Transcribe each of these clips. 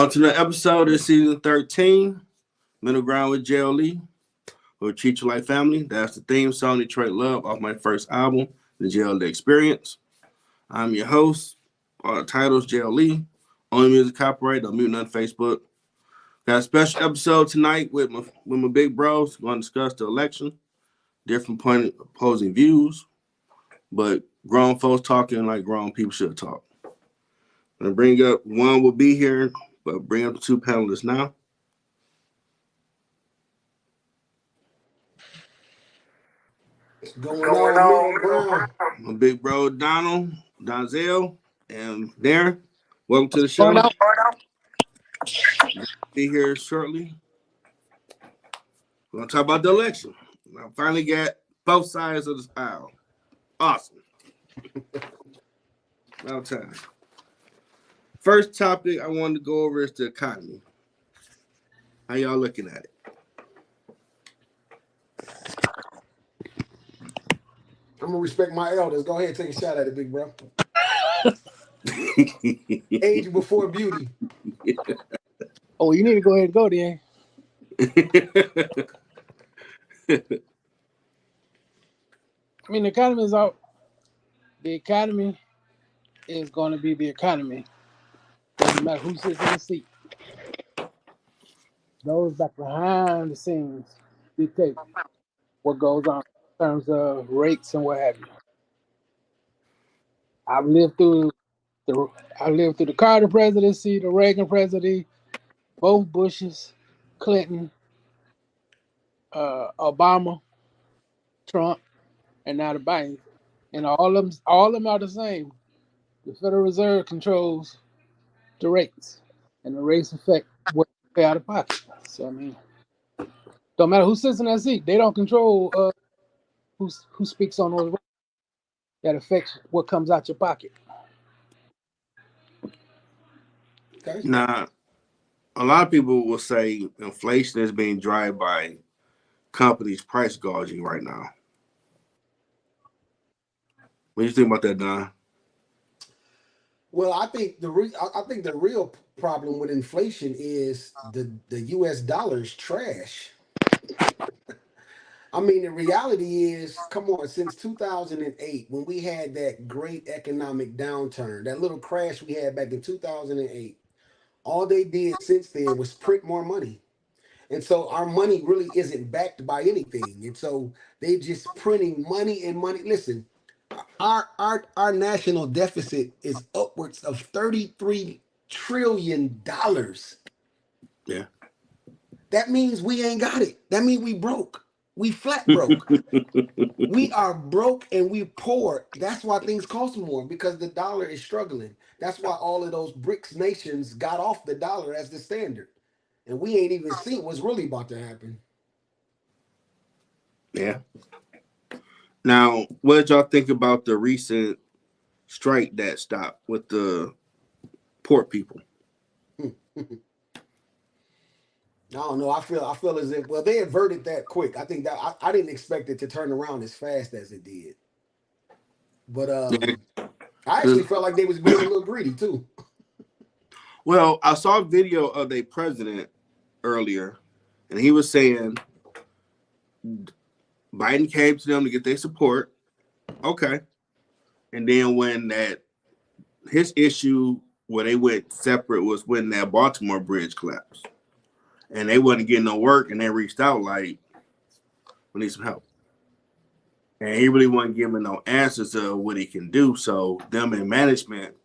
Welcome to the episode of season 13, Middle Ground with JLE. We'll treat you like family. That's the theme song, Detroit Love, off my first album, The JLE Experience. I'm your host. All the titles, JLE. Only music copyright, don't mute nothing Facebook. Got a special episode tonight with my big bros. We're going to discuss the election, different point opposing views, but grown folks talking like grown people should talk. I'm going to bring up one will be here, but bring up the two panelists now. What's going on, Middle Ground? My big bro Donzelle, and Darren. Welcome to the show. Be here shortly. We're going to talk about the election. I finally got both sides of this aisle. Awesome. About time. First topic I wanted to go over is the economy. How y'all looking at it? I'm gonna respect my elders. Go ahead and take a shot at it, big bro. Age before beauty. Oh, you need to go ahead and go then. I mean, the economy is out. The economy is going to be the economy. Doesn't matter who sits in the seat. Those back behind the scenes dictate what goes on in terms of rates and what have you. I've lived through the Carter presidency, the Reagan presidency, both Bushes, Clinton, Obama, Trump, and now the Biden. And all of them are the same. The Federal Reserve controls the rates, and the rates affect what you pay out of pocket. So I mean, don't matter who sits in that seat, they don't control who speaks on those rates. That affects what comes out your pocket. Okay. Now, a lot of people will say inflation is being driven by companies price gouging right now. What do you think about that, Don? Well, I think the real problem with inflation is the U.S. dollar is trash. I mean, the reality is, come on, since 2008, when we had that great economic downturn, that little crash we had back in 2008, all they did since then was print more money. And so our money really isn't backed by anything. And so they just printing money and money. Listen, our national deficit is upwards of $33 trillion. Yeah. That means we ain't got it. That means we broke. We flat broke. We are broke and we poor. That's why things cost more, because the dollar is struggling. That's why all of those BRICS nations got off the dollar as the standard. And we ain't even seen what's really about to happen. Yeah. Now, what did y'all think about the recent strike that stopped with the port people? I don't know. I feel as if, well, they averted that quick. I think that I didn't expect it to turn around as fast as it did. But I actually felt like they was being a little greedy too. Well, I saw a video of the president earlier, and he was saying Biden came to them to get their support. Okay. And then when his issue where they went separate was when that Baltimore bridge collapsed. And they wasn't getting no work, and they reached out like, we need some help. And he really wasn't giving no answers to what he can do. So them in management,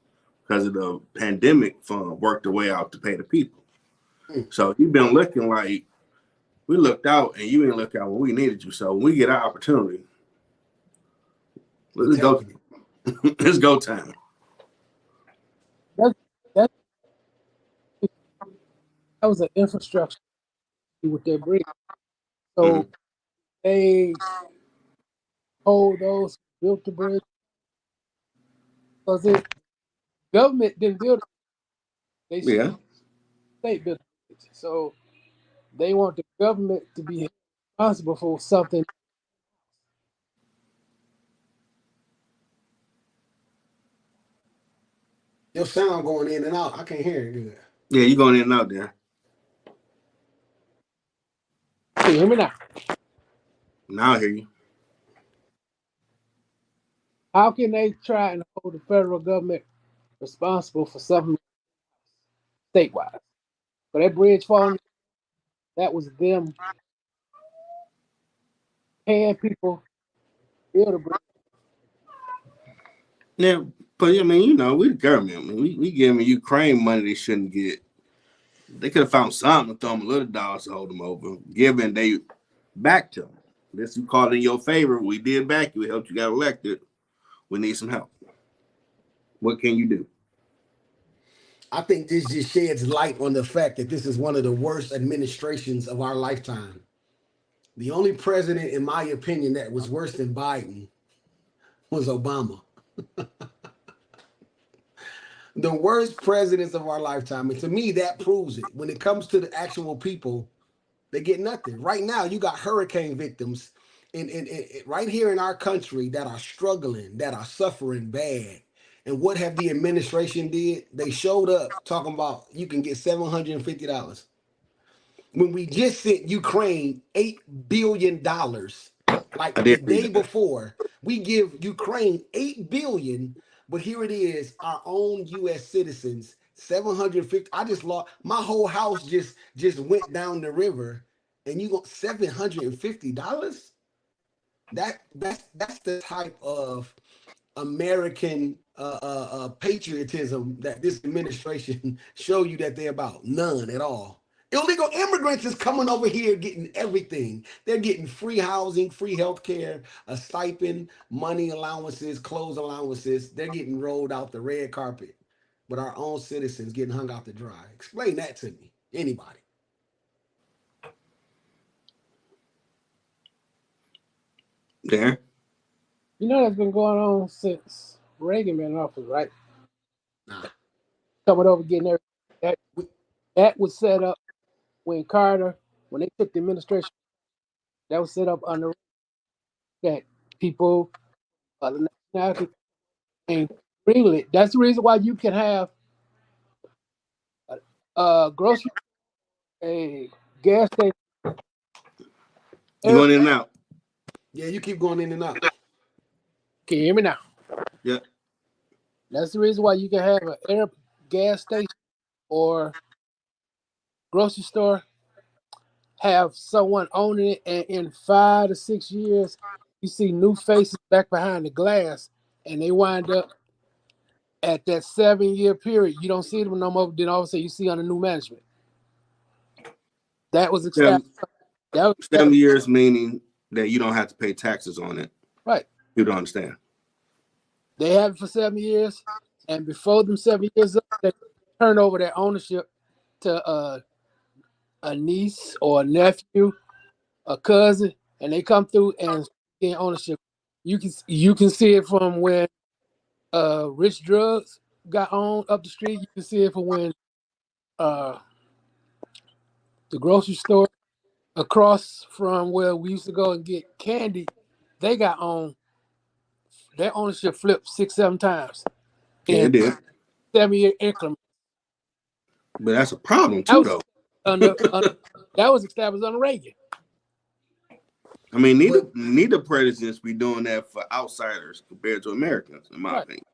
because of the pandemic fund, worked their way out to pay the people. So you've been looking like we looked out and you ain't looked out when we needed you. So when we get our opportunity, let's go. Let's go time. That was an infrastructure with their bridge. So they hold those who built the bridge, because the government didn't build it. They state built it. So they want the government to be responsible for something. Your sound going in and out. I can't hear it good. Yeah, you going in and out there. Can you hear me now? Now I hear you. How can they try and hold the federal government responsible for something statewide? For that bridge falling, that was them paying people to build a bridge. Yeah, but I mean, we the government. I mean, we giving Ukraine money they shouldn't get. They could have found something to throw them a little dollars to hold them over, given they backed him. This you called in your favor. We did back you. We helped you got elected. We need some help. What can you do? I think this just sheds light on the fact that this is one of the worst administrations of our lifetime. The only president, in my opinion, that was worse than Biden was Obama. The worst presidents of our lifetime. And to me, that proves it. When it comes to the actual people, they get nothing. Right now, you got hurricane victims right here in our country that are struggling, that are suffering bad. And what have the administration did? They showed up talking about you can get $750. When we just sent Ukraine $8 billion, like I the did read day that. before, we give Ukraine $8 billion, but here it is, our own U.S. citizens 750. I just lost my whole house. Just went down the river, and you got $750. That's the type of American patriotism that this administration show you that they're about. None at all. Illegal immigrants is coming over here getting everything. They're getting free housing, free health care, a stipend, money allowances, clothes allowances. They're getting rolled out the red carpet. But our own citizens getting hung out to dry. Explain that to me. Anybody. There. You know that's been going on since Reagan been in office, right? Nah. Coming over getting everything. That, We, that was set up when when they took the administration, that was set up under that people, the nationality, and really, that's the reason why you can have a grocery, a gas station. You going in and out. yeah, you keep going in and out. Can you hear me now? Yeah. That's the reason why you can have an gas station or grocery store, have someone owning it, and in 5 to 6 years, you see new faces back behind the glass, and they wind up at that 7 year period. You don't see them no more. Then all of a sudden, you see under new management. That was established. 7, That was 7 years meaning that you don't have to pay taxes on it. right. You don't understand. They have it for 7 years, and before them 7 years up, they turn over their ownership to a niece or a nephew, a cousin, and they come through and gain ownership. You can see it from when Rich Drugs got owned up the street. You can see it from when uh, the grocery store across from where we used to go and get candy, they got owned. Their ownership flipped 6, 7 times Yeah, in it did. 7 year increments. But that's a problem That too, was though. that was established under Reagan. I mean, But neither presidents be doing that for outsiders compared to Americans, in my Right. opinion.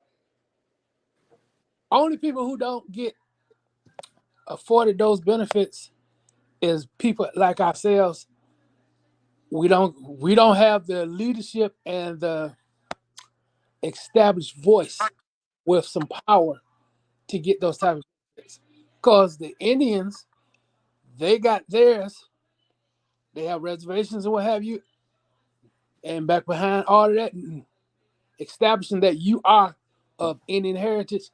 Only people who don't get afforded those benefits is people like ourselves. We don't have the leadership and the established voice with some power to get those type of benefits. Because the Indians, they got theirs. They have reservations and what have you. And back behind all of that, establishing that you are of Indian heritage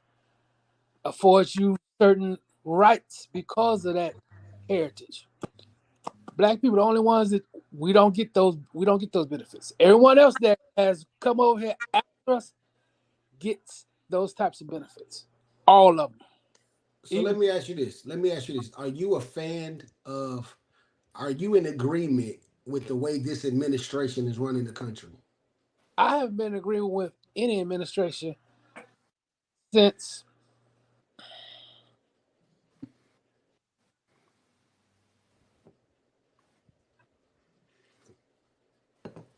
affords you certain rights because of that heritage. Black people, the only ones that we don't get those benefits. Everyone else that has come over here after us gets those types of benefits. All of them. so Even let me ask you this. Are you a fan of, are you in agreement with the way this administration is running the country? I haven't been in agreement with any administration since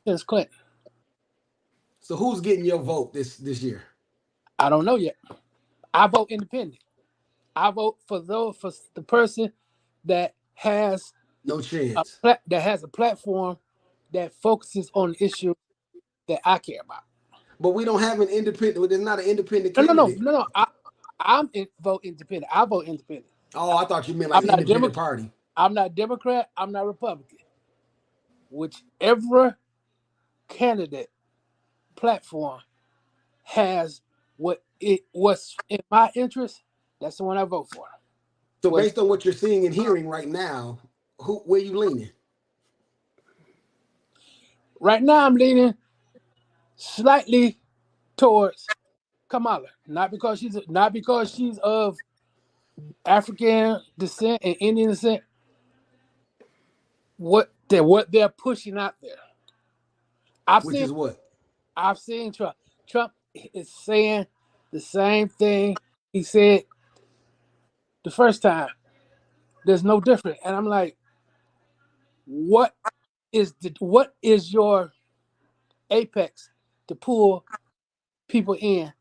since Clinton. So who's getting your vote this year? I don't know yet. I vote independent. I vote for the person that has No a chance. platform that focuses on the issue that I care about. But we don't have an independent. There's not an independent No, no, no, candidate. no, no. Vote independent. I vote independent. Oh, I thought you meant like I'm not independent Democrat. party. I'm not Democrat. I'm not Republican. Whichever candidate platform has what's in my interest, that's the one I vote for. So based on what you're seeing and hearing right now, where you leaning? Right now, I'm leaning slightly towards Kamala, not because she's of African descent and Indian descent. What they're pushing out there. Which is what? I've seen Trump. Trump is saying the same thing he said the first time. There's no difference. And I'm like, what is your apex to pull people in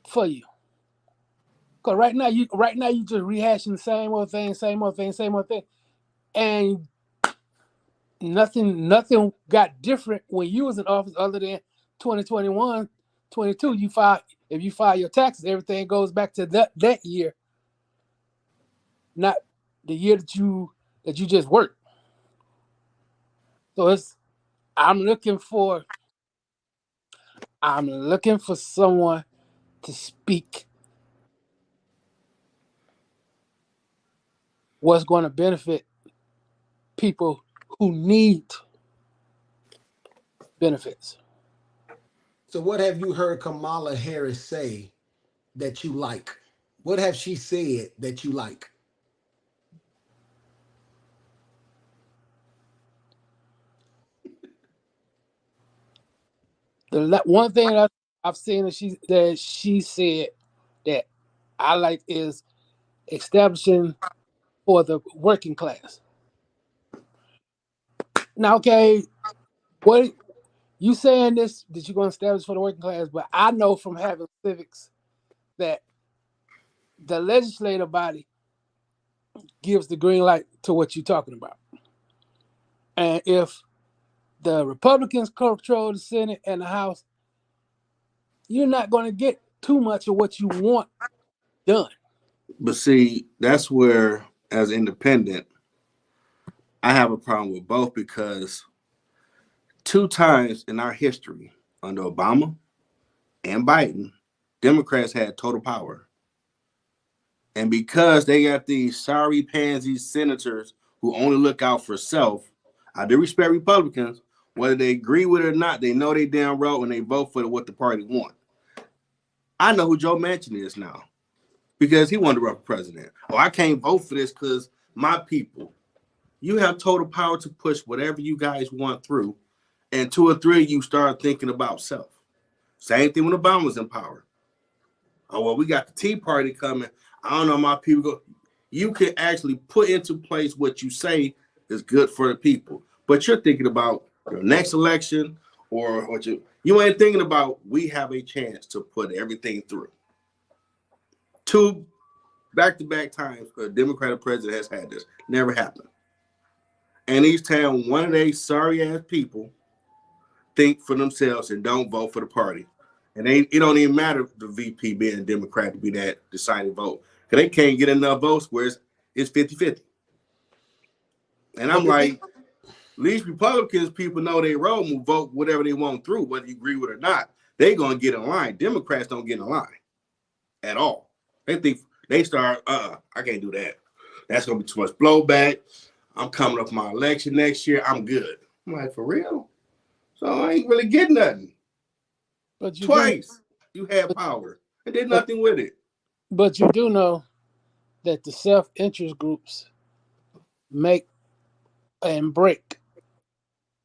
for you? Because right now you just rehashing the same old thing, and nothing got different when you was in office other than 2021, 22. If you file your taxes, everything goes back to that year, not the year that you just worked. So I'm looking for someone to speak what's going to benefit people who need benefits. So what have you heard Kamala Harris say that you like? What have she said that you like? The one thing that I've seen that she said that I like is establishing for the working class. Now, okay, what you saying this that you're going to establish for the working class, but I know from having civics that the legislative body gives the green light to what you're talking about. And if the Republicans control the Senate and the House, you're not going to get too much of what you want done. But see, that's where, as independent, I have a problem with both because 2 times in our history, under Obama and Biden, Democrats had total power. And because they got these sorry pansy senators who only look out for self, I do respect Republicans. Whether they agree with it or not, they know they damn right and they vote for what the party want. I know who Joe Manchin is now because he wanted to run for president. Oh, I can't vote for this because my people. You have total power to push whatever you guys want through. And 2 or 3 of you start thinking about self. Same thing when Obama was in power. Oh, well, we got the Tea Party coming. I don't know, my people go. You can actually put into place what you say is good for the people. But you're thinking about your next election or what you ain't thinking about we have a chance to put everything through. 2 back-to-back times a Democratic president has had this. Never happened. And each time one of these sorry-ass people think for themselves and don't vote for the party. And it don't even matter the VP being a Democrat to be that deciding vote. Because they can't get enough votes where it's 50-50. And I'm like, these Republicans, people know they role will vote whatever they want through, whether you agree with it or not. They're going to get in line. Democrats don't get in line at all. They think, they start, I can't do that. That's going to be too much blowback. I'm coming up for my election next year. I'm good. I'm like, for real? So I ain't really getting nothing. But Twice you had power and did nothing with it. But you do know that the self-interest groups make and break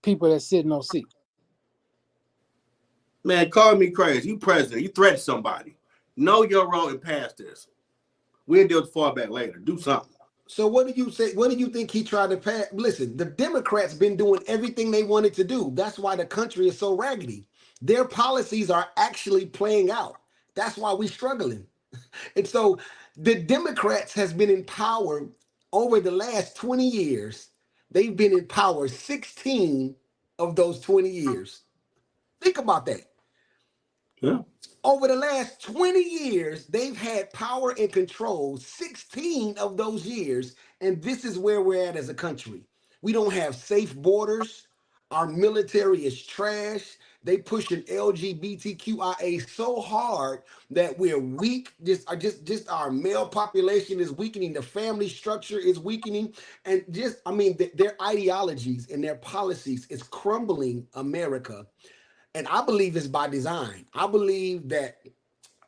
people that sit in those seats. Man, call me crazy. You president. You threaten somebody. Know your role and pass this. We'll deal with fallback later. Do something. So what do you say? What do you think he tried to pass? Listen, the Democrats been doing everything they wanted to do. That's why the country is so raggedy. Their policies are actually playing out. That's why we're struggling. And so the Democrats has been in power over the last 20 years. They've been in power 16 of those 20 years. Think about that. Yeah. Over the last 20 years, they've had power and control 16 of those years. And this is where we're at as a country. We don't have safe borders. Our military is trash. They pushing LGBTQIA so hard that we're weak. Just our male population is weakening. The family structure is weakening. And their ideologies and their policies is crumbling America. And I believe it's by design. I believe that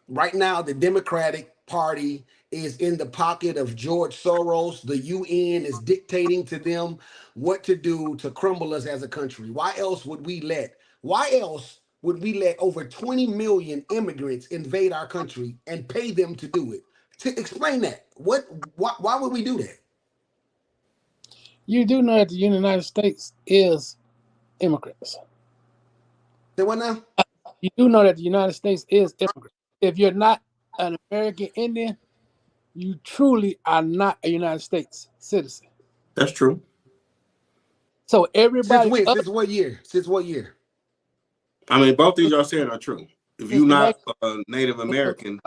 right now the Democratic Party is in the pocket of George Soros. The UN is dictating to them what to do to crumble us as a country. Why else would we let over 20 million immigrants invade our country and pay them to do it? To explain that. Why would we do that? You do know that the United States is immigrants. Say what now? You do know that the United States is immigrants. If you're not an American Indian, you truly are not a United States citizen. That's true. So everybody, Since when? Since what year? Since what year? I mean, both things y'all saying are true. If you're not a Native Since American,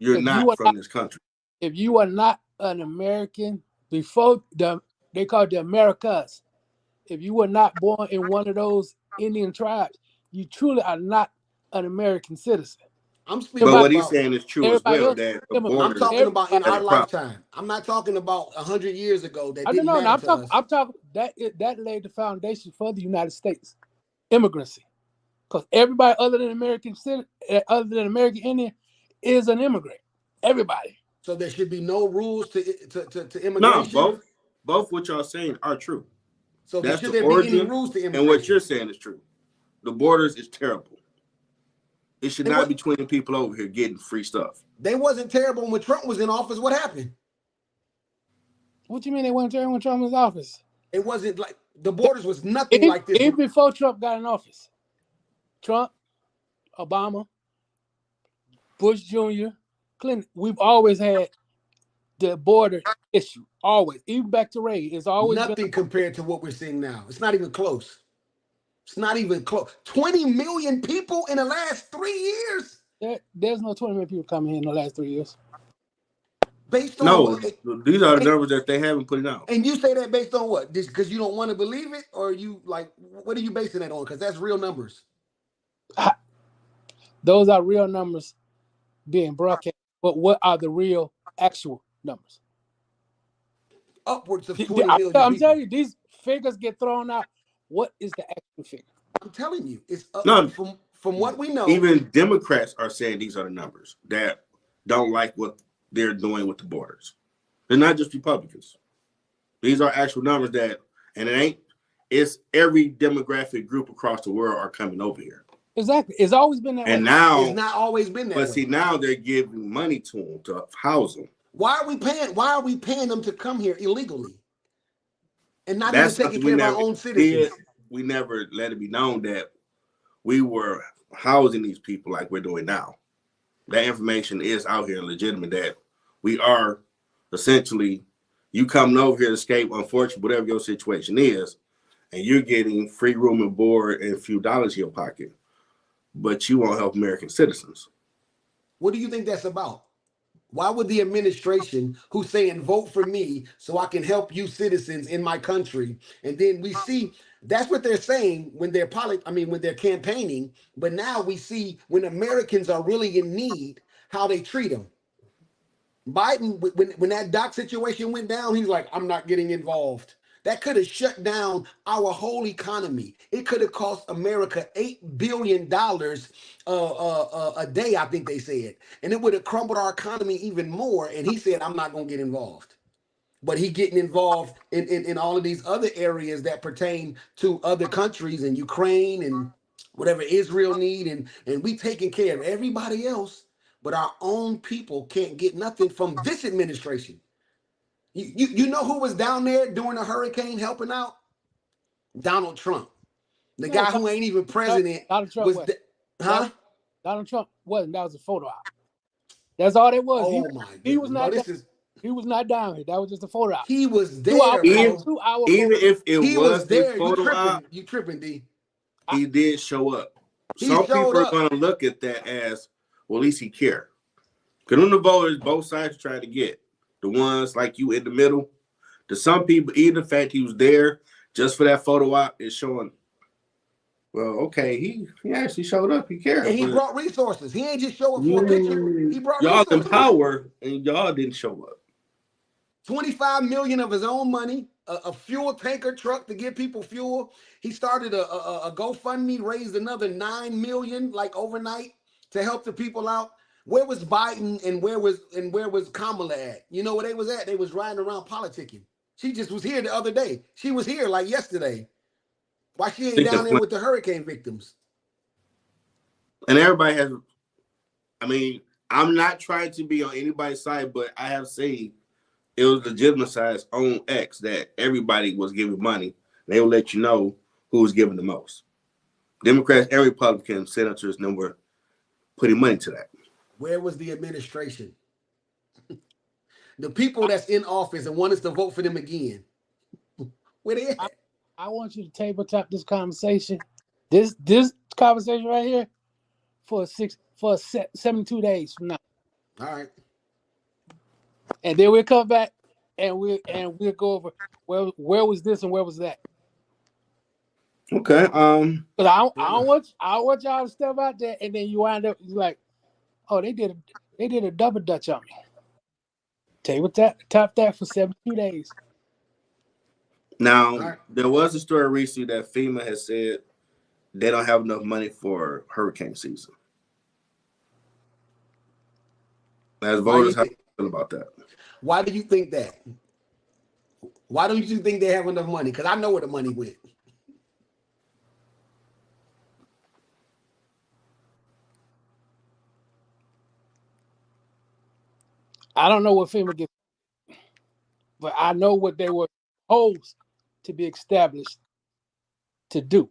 you're not from this country. If you are not an American before they call it the Americas, if you were not born in one of those Indian tribes, you truly are not an American citizen. I'm speaking But what about, he's saying is true as well. That the I'm borders talking about in our problem. lifetime. I'm not talking about 100 years ago. That I don't didn't know. matter to us. I'm talking that laid the foundation for the United States immigrancy, because everybody other than American Indian is an immigrant. Everybody. So there should be no rules to immigration. No, both what y'all saying are true. So that's should the there origin, be any rules to immigration? And what you're saying is true. The borders is terrible. It should not be 20 people over here getting free stuff. They wasn't terrible when Trump was in office. What happened? What you mean they weren't terrible when Trump was in office? It wasn't like the borders was nothing like this. Even before Trump got in office. Trump, Obama, Bush Jr., Clinton, we've always had the border issue. Always. Even back to Reagan. It's always nothing compared to what we're seeing now. It's not even close. It's not even close. 20 million people in the last 3 years? There's no 20 million people coming here in the last 3 years. Based on these are the numbers that they haven't put out. And you say that based on what? Just because you don't want to believe it? Or you like, what are you basing that on? Because that's real numbers. Those are real numbers being broadcast. But what are the real actual numbers? Upwards of 20 million I'm telling you, these figures get thrown out. What is the actual figure? I'm telling you, it's up from what we know. Even Democrats are saying these are the numbers that don't like what they're doing with the borders. They're not just Republicans. These are actual numbers it's every demographic group across the world are coming over here. Exactly. It's always been that way. And now it's not always been that way. But see, now they're giving money to them to house them. Why are we paying them to come here illegally? And not even taking care of our own citizens. We never let it be known that we were housing these people like we're doing now. That information is out here legitimate, that we are essentially, you coming over here to escape, unfortunately, whatever your situation is, and you're getting free room and board and a few dollars in your pocket, but you won't help American citizens. What do you think that's about? Why would the administration, who's saying vote for me so I can help you citizens in my country, and then we see that's what they're saying when they're when they're campaigning, but now we see when Americans are really in need, how they treat them. Biden, when that doc situation went down, he's like, I'm not getting involved. That could have shut down our whole economy. It could have cost America $8 billion a day, I think they said. And it would have crumbled our economy even more. And he said, I'm not going to get involved. But he getting involved in all of these other areas that pertain to other countries and Ukraine and whatever Israel need. And we taking care of everybody else. But our own people can't get nothing from this administration. You know who was down there during the hurricane helping out? Donald Trump. The No, guy who ain't even president Donald Trump was, wasn't. huh? Donald Trump wasn't. That was a photo op. That's all it was. Oh my He was goodness, bro! not. This is He was not down here. That was just a photo op. he was 2 hour, there, Even, bro. 2 hour even photo. if it He was was a there. photo op, You tripping, D? he did show up. He Some showed people are up. going to look at that as, well, at least he cared. Because on the voters, both sides try to get. The ones like you in the middle. To some people, even the fact he was there just for that photo op is showing, well, okay, he actually showed up. He cared. And he But brought resources. He ain't just show up for a picture. He brought y'all in resources. power, and y'all didn't show up. 25 million of his own money, a fuel tanker truck to give people fuel. He started a GoFundMe, raised another 9 million like overnight to help the people out. Where was Biden and where was Kamala at? You know where they was at? They was riding around politicking. She just was here the other day. She was here like yesterday. Why she ain't down there with the hurricane victims? And everybody has, I mean, I'm not trying to be on anybody's side, but I have seen it was legitimized on X that everybody was giving money. They will let you know who was giving the most. Democrats and Republicans, senators, and were putting money to that. Where was the administration? The people that's in office and want us to vote for them again. Where they at? I want you to tabletop this conversation. This conversation right here for 72 days from now. All right. And then we'll come back and we'll go over where was this and where was that. Okay. Because I don't want y'all to step out there and then you wind up like, oh, they did a double dutch on me. Top that for 72 days. Now, there was a story recently that FEMA has said they don't have enough money for hurricane season. As voters, how do you feel about that? Why do you think that? Why don't you think they have enough money? Because I know where the money went. I don't know what FEMA gets, but I know what they were supposed to be established to do.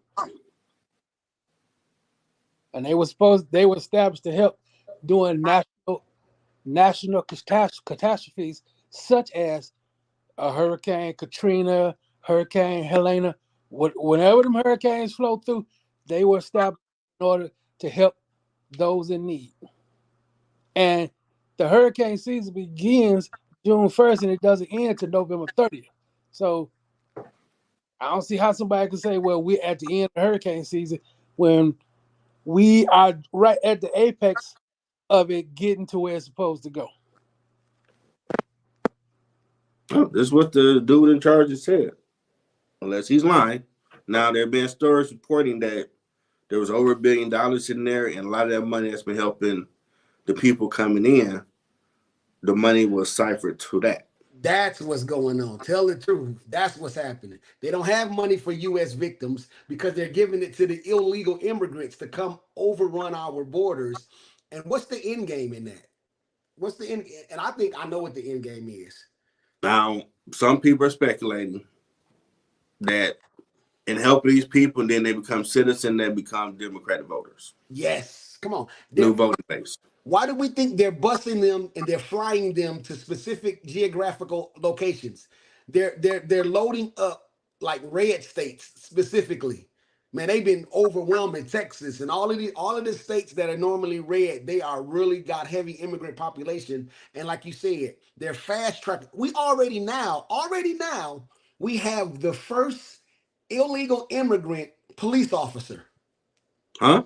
And they were established to help doing national catastrophes such as a Hurricane Katrina, Hurricane Helena. Whenever them hurricanes flow through, they were established in order to help those in need. And the hurricane season begins June 1st and it doesn't end until November 30th. So I don't see how somebody can say, well, we're at the end of hurricane season when we are right at the apex of it getting to where it's supposed to go. Oh, this is what the dude in charge has said. Unless he's lying. Now, there have been stories reporting that there was over $1 billion in there, and a lot of that money that's been helping the people coming in, the money was ciphered to that. That's what's going on. Tell the truth. That's what's happening. They don't have money for U.S. victims because they're giving it to the illegal immigrants to come overrun our borders. And what's the end game in that? What's the end? And I think I know what the end game is. Now, some people are speculating that in helping these people, and then they become citizens, they become Democratic voters. Yes. Come on. New voting base. Why do we think they're busing them and they're flying them to specific geographical locations? They're loading up like red states specifically. Man, they've been overwhelming Texas and all of the states that are normally red. They are really got heavy immigrant population. And like you said, they're fast tracking. We already now, we have the first illegal immigrant police officer. Huh?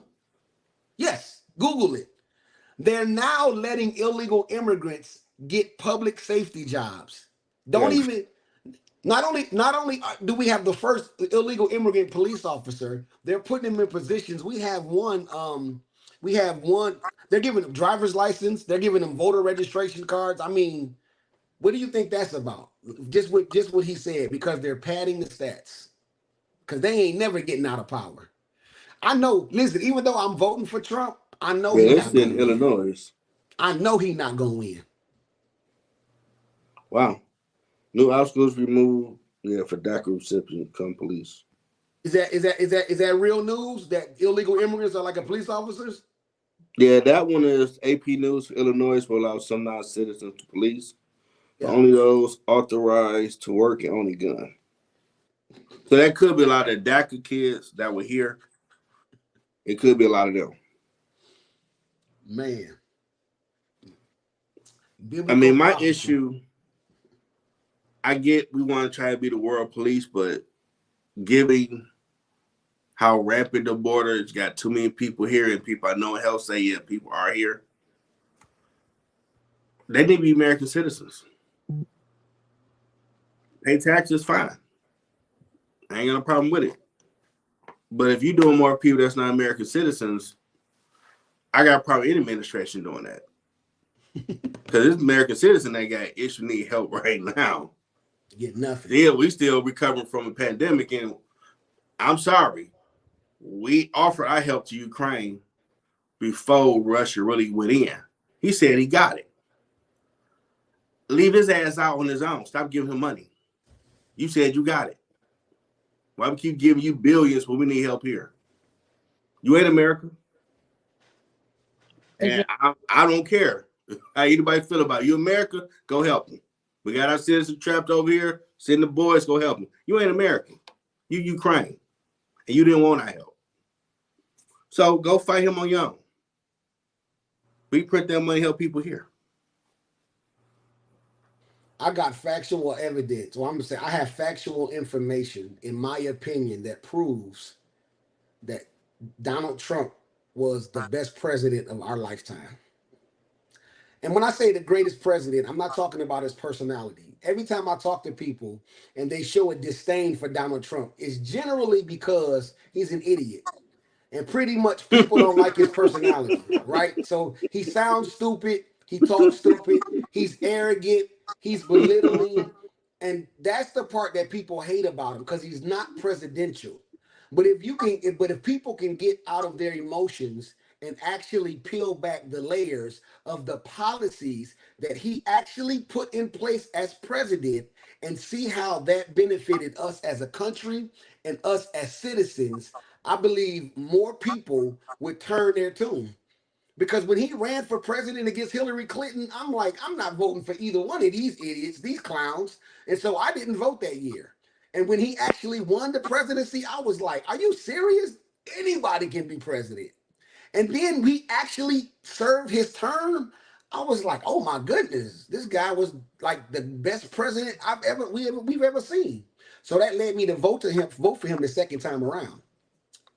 Yes, Google it. They're now letting illegal immigrants get public safety jobs. Not only do we have the first illegal immigrant police officer, they're putting them in positions. We have one, they're giving them driver's license, they're giving them voter registration cards. I mean, what do you think that's about? Just what he said, because they're padding the stats. Because they ain't never getting out of power. I know, listen, even though I'm voting for Trump, I know he's not in Illinois. I know he's not gonna win. Wow. New obstacles removed. Yeah, for DACA recipients, come police. Is that real news that illegal immigrants are like a police officers? Yeah, that one is AP News. Illinois will allow some non-citizens to police, but Yeah. only those authorized to work and own a gun. So that could be a lot of DACA kids that were here. It could be a lot of them. Man. I mean, my issue, I get we want to try to be the world police, but given how rapid the border, it's got too many people here, and people I know in health say, yeah, people are here. They need to be American citizens. Pay taxes, fine. I ain't got no problem with it. But if you're doing more people that's not American citizens, I got probably any administration doing that. Because this American citizen that got issue need help right now. Get nothing. Yeah, we still recovering from a pandemic, and I'm sorry. We offered our help to Ukraine before Russia really went in. He said he got it. Leave his ass out on his own. Stop giving him money. You said you got it. Why we keep giving you billions when we need help here? You ain't America. And I don't care how anybody feel about it. You America, go help them. We got our citizens trapped over here. Send the boys, go help them. You ain't American. You Ukraine. And you didn't want our help. So go fight him on your own. We print that money, help people here. I got factual evidence. Well, I'm gonna say I have factual information, in my opinion, that proves that Donald Trump was the best president of our lifetime. And when I say the greatest president, I'm not talking about his personality. Every time I talk to people and they show a disdain for Donald Trump, it's generally because he's an idiot. And pretty much people don't like his personality, right? So he sounds stupid, he talks stupid, he's arrogant, he's belittling. And that's the part that people hate about him, because he's not presidential. But if people can get out of their emotions and actually peel back the layers of the policies that he actually put in place as president and see how that benefited us as a country and us as citizens, I believe more people would turn their tune. Because when he ran for president against Hillary Clinton, I'm like, I'm not voting for either one of these idiots, these clowns. And so I didn't vote that year. And when he actually won the presidency, I was like, are you serious? Anybody can be president. And then we actually served his term. I was like, oh my goodness, this guy was like the best president we've ever seen. So that led me to vote for him the second time around.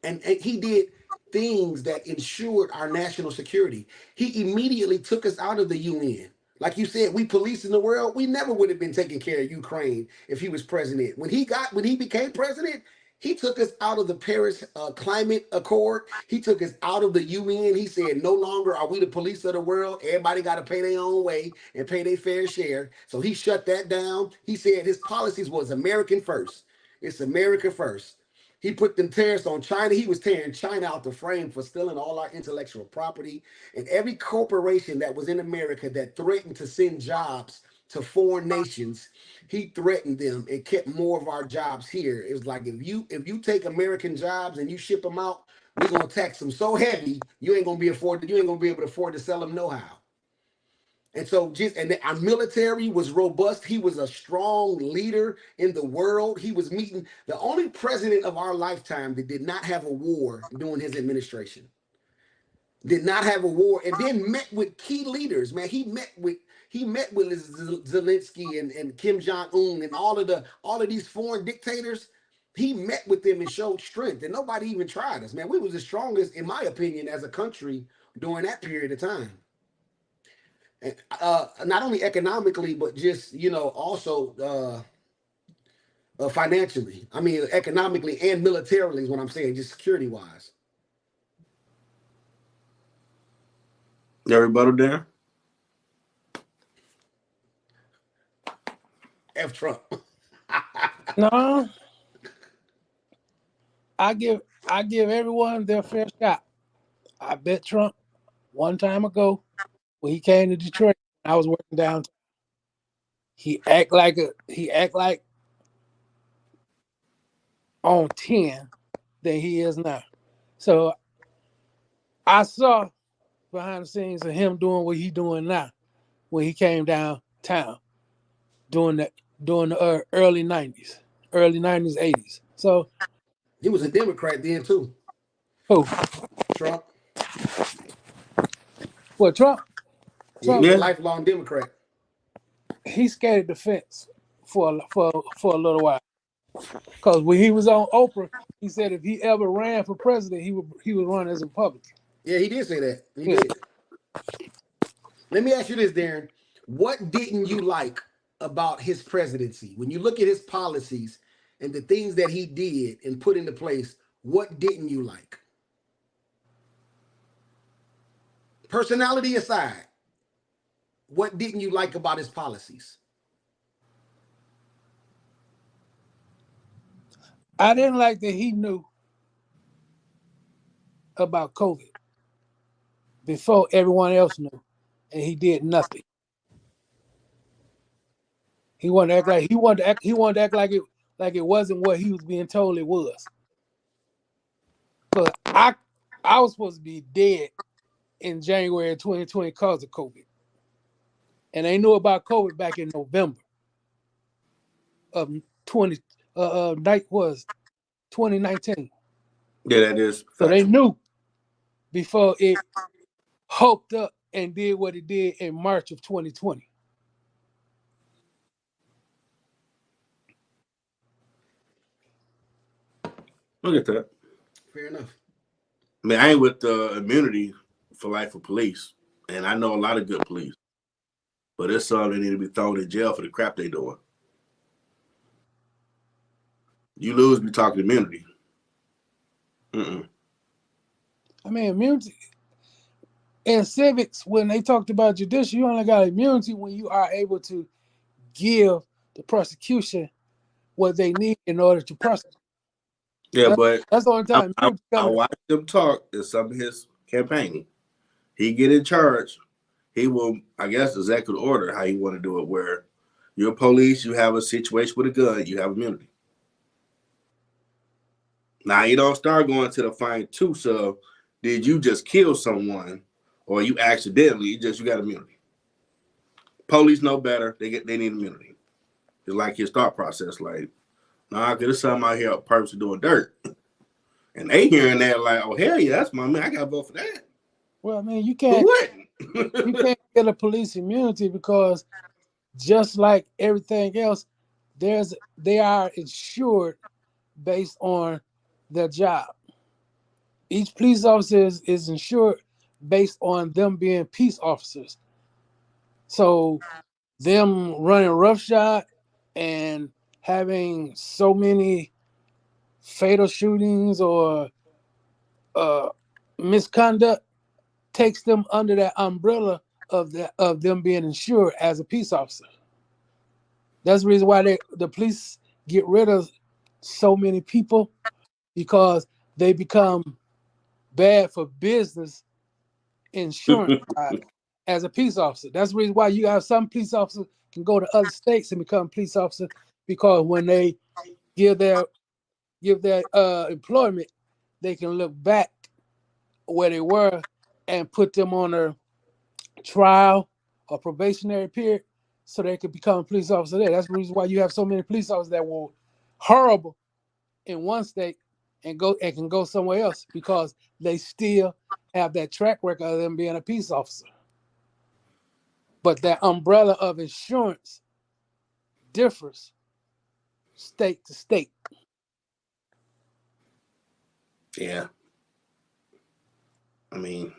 And he did things that ensured our national security. He immediately took us out of the UN. Like you said, we policing the world. We never would have been taking care of Ukraine if he was president. When he became president, he took us out of the Paris Climate Accord. He took us out of the UN. He said, no longer are we the police of the world. Everybody got to pay their own way and pay their fair share. So he shut that down. He said his policies was American first. It's America first. He put them tariffs on China. He was tearing China out the frame for stealing all our intellectual property. And every corporation that was in America that threatened to send jobs to foreign nations, he threatened them and kept more of our jobs here. It was like, if you take American jobs and you ship them out, we're gonna tax them so heavy you ain't gonna be able to afford to sell them know-how. And so our military was robust. He was a strong leader in the world. He was meeting the only president of our lifetime that did not have a war during his administration. Did not have a war, and then met with key leaders. Man, he met with Zelensky and Kim Jong-un and all of these foreign dictators. He met with them and showed strength, and nobody even tried us. Man, we was the strongest, in my opinion, as a country during that period of time. Not only economically, but just, also financially. I mean, economically and militarily is what I'm saying, just security wise. Everybody there? F Trump. No, I give everyone their fair shot. I bet Trump one time ago when he came to Detroit, I was working downtown. he act like on 10 than he is now. So I saw behind the scenes of him doing what he doing now when he came downtown during the early 90s, 80s. So He was a Democrat then too. who? Trump. Well, Trump, Yeah, he was a Yeah. lifelong Democrat. he skated the fence for a little while. Because when he was on Oprah, he said if he ever ran for president, he would run as a Republican. Yeah, he did say that. He Yeah. did. Let me ask you this, Darren. What didn't you like about his presidency? When you look at his policies and the things that he did and put into place, what didn't you like? Personality aside, what didn't you like about his policies? I didn't like that he knew about COVID before everyone else knew, and he did nothing. He wanted to act like he wanted to act like it wasn't what he was being told it was. But I was supposed to be dead in January 2020 because of COVID, and they knew about COVID back in November of 2019. Yeah, that is. So they Factual. knew before it hulked up and did what it did in March of 2020. Look at that. Fair enough. I mean, I ain't with the immunity for life for police, and I know a lot of good police, but it's some that need to be thrown in jail for the crap they doing. You lose, be talking immunity. Mm-mm. I mean, immunity in civics, when they talked about judicial, you only got immunity when you are able to give the prosecution what they need in order to prosecute. Yeah, but That's the only time. I watched him talk in some of his campaigning. He get in charge, he will, I guess, executive order how you want to do it. Where you're police, you have a situation with a gun, you have immunity. Now you don't start going to the fine tooth of did you just kill someone or you accidentally, you got immunity. Police know better. They need immunity. It's like his thought process, like, nah, there's something out here purposely doing dirt. And they hearing that like, oh hell yeah, that's my man. I gotta vote for that. Well, I mean, you For can't what? get a police immunity because just like everything else, they are insured based on their job. Each police officer is insured based on them being peace officers. So them running roughshod and having so many fatal shootings or misconduct takes them under that umbrella of them being insured as a peace officer. That's the reason why the police get rid of so many people, because they become bad for business insurance as a peace officer. That's the reason why you have some police officers can go to other states and become police officers, because when they give their employment, they can look back where they were and put them on a trial or probationary period so they could become a police officer there. That's the reason why you have so many police officers that were horrible in one state and can go somewhere else, because they still have that track record of them being a peace officer. But that umbrella of insurance differs state to state. Yeah. I mean,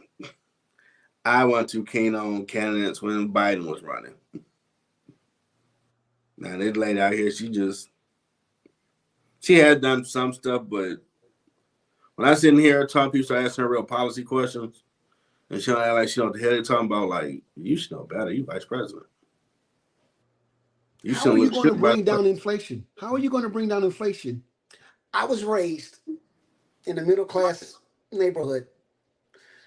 I wasn't too keen on candidates when Biden was running. Now this lady out here, she had done some stuff, but when I sit in here talking, people start asking her real policy questions, and she don't act like she know what the hell they're talking about. Like, you should know better. You vice president. You How are you shouldn't going to look bring down inflation? How are you going to bring down inflation? I was raised in a middle class neighborhood.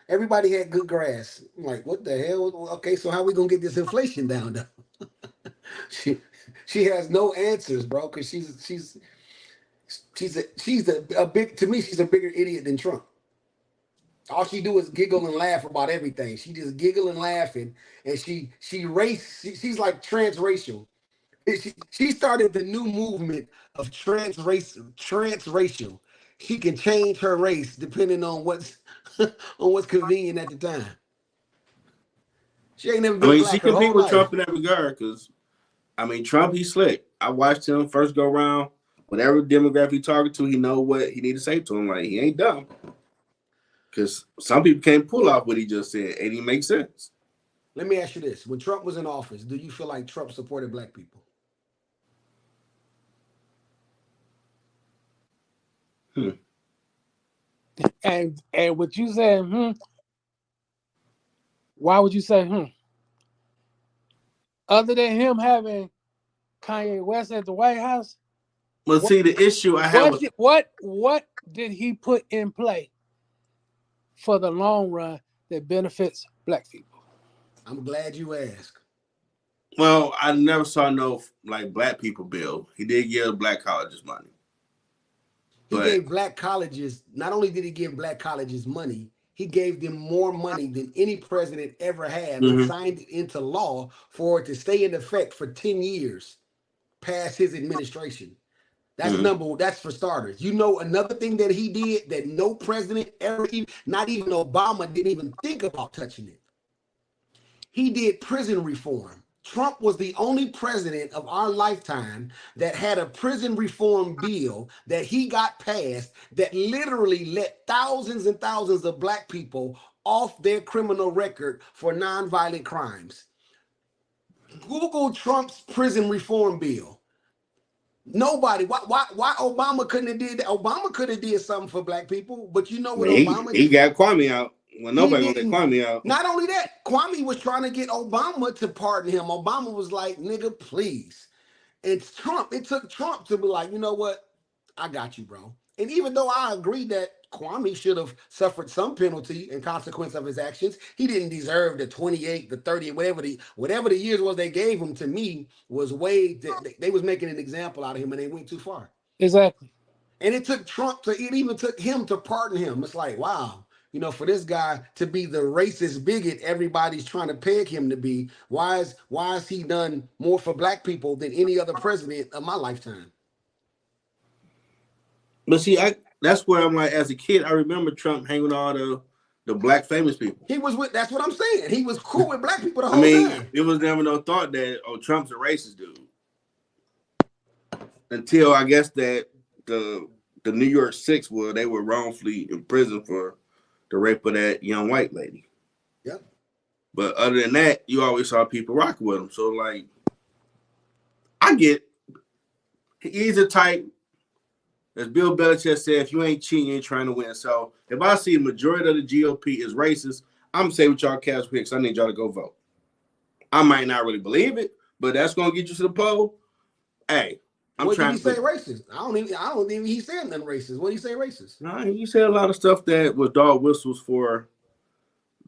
Everybody had good grass. I'm like, what the hell? Okay, so how we gonna get this inflation down though? she she has no answers, bro, because she's a big, to me, she's a bigger idiot than Trump. All she do is giggle and laugh about everything. She just giggle and laughing, and she's like transracial. She started the new movement of transracial. She can change her race depending on what's on what's convenient at the time. She ain't never I been mean, she black her compete whole with life. Trump in that regard because I mean, Trump, he's slick. I watched him first go around. Whatever demographic he talking to, he know what he need to say to him. Like, he ain't dumb. Because some people can't pull off what he just said, and he makes sense. Let me ask you this: when Trump was in office, do you feel like Trump supported black people? Hmm. And what you said, why would you say? Other than him having Kanye West at the White House, Well, see, the issue I have with what did he put in play for the long run that benefits black people? I'm glad you asked. well, I never saw no like black people bill. He did give black colleges money, He but gave black colleges, not only did he give black colleges money, he gave them more money than any president ever had and mm-hmm, signed it into law for it to stay in effect for 10 years past his administration. mm-hmm. That's for starters. You know, another thing that he did that no president ever, not even Obama, didn't even think about touching it. He did prison reform. Trump was the only president of our lifetime that had a prison reform bill that he got passed that literally let thousands and thousands of black people off their criminal record for nonviolent crimes. Google Trump's prison reform bill. Nobody. Why Obama couldn't have did that? Obama could have did something for black people, but you know I what mean, Obama he did? got Kwame out when He nobody gonna let didn't. Kwame out. Not only that, Kwame was trying to get Obama to pardon him. Obama was like, nigga, please. It's Trump. It took Trump to be like, you know what? I got you, bro. And even though I agree that Kwame should have suffered some penalty and consequence of his actions, he didn't deserve the 28, the 30, whatever the years was they gave him. To me, was way they was making an example out of him, and they went too far. Exactly. And it took it even took him to pardon him. It's like, wow, you know, for this guy to be the racist bigot everybody's trying to peg him to be, why is he done more for black people than any other president of my lifetime? But see, that's where I'm like, as a kid, I remember Trump hanging with all the black famous people. He was with, that's what I'm saying. He was cool with black people the I whole mean, time. it was never no thought that Trump's a racist dude until I guess that the New York Six they were wrongfully in prison for the rape of that young white lady. Yep. But other than that, you always saw people rocking with him. So like, I get he's a type. As Bill Belichick said, if you ain't cheating, you ain't trying to win. So if I see a majority of the GOP is racist, I'm gonna say with y'all cash picks, I need y'all to go vote. I might not really believe it, but that's gonna get you to the poll. Hey, I'm What did trying he to say put. racist? I don't even he said nothing racist. What did he say racist? Nah, he said a lot of stuff that was dog whistles for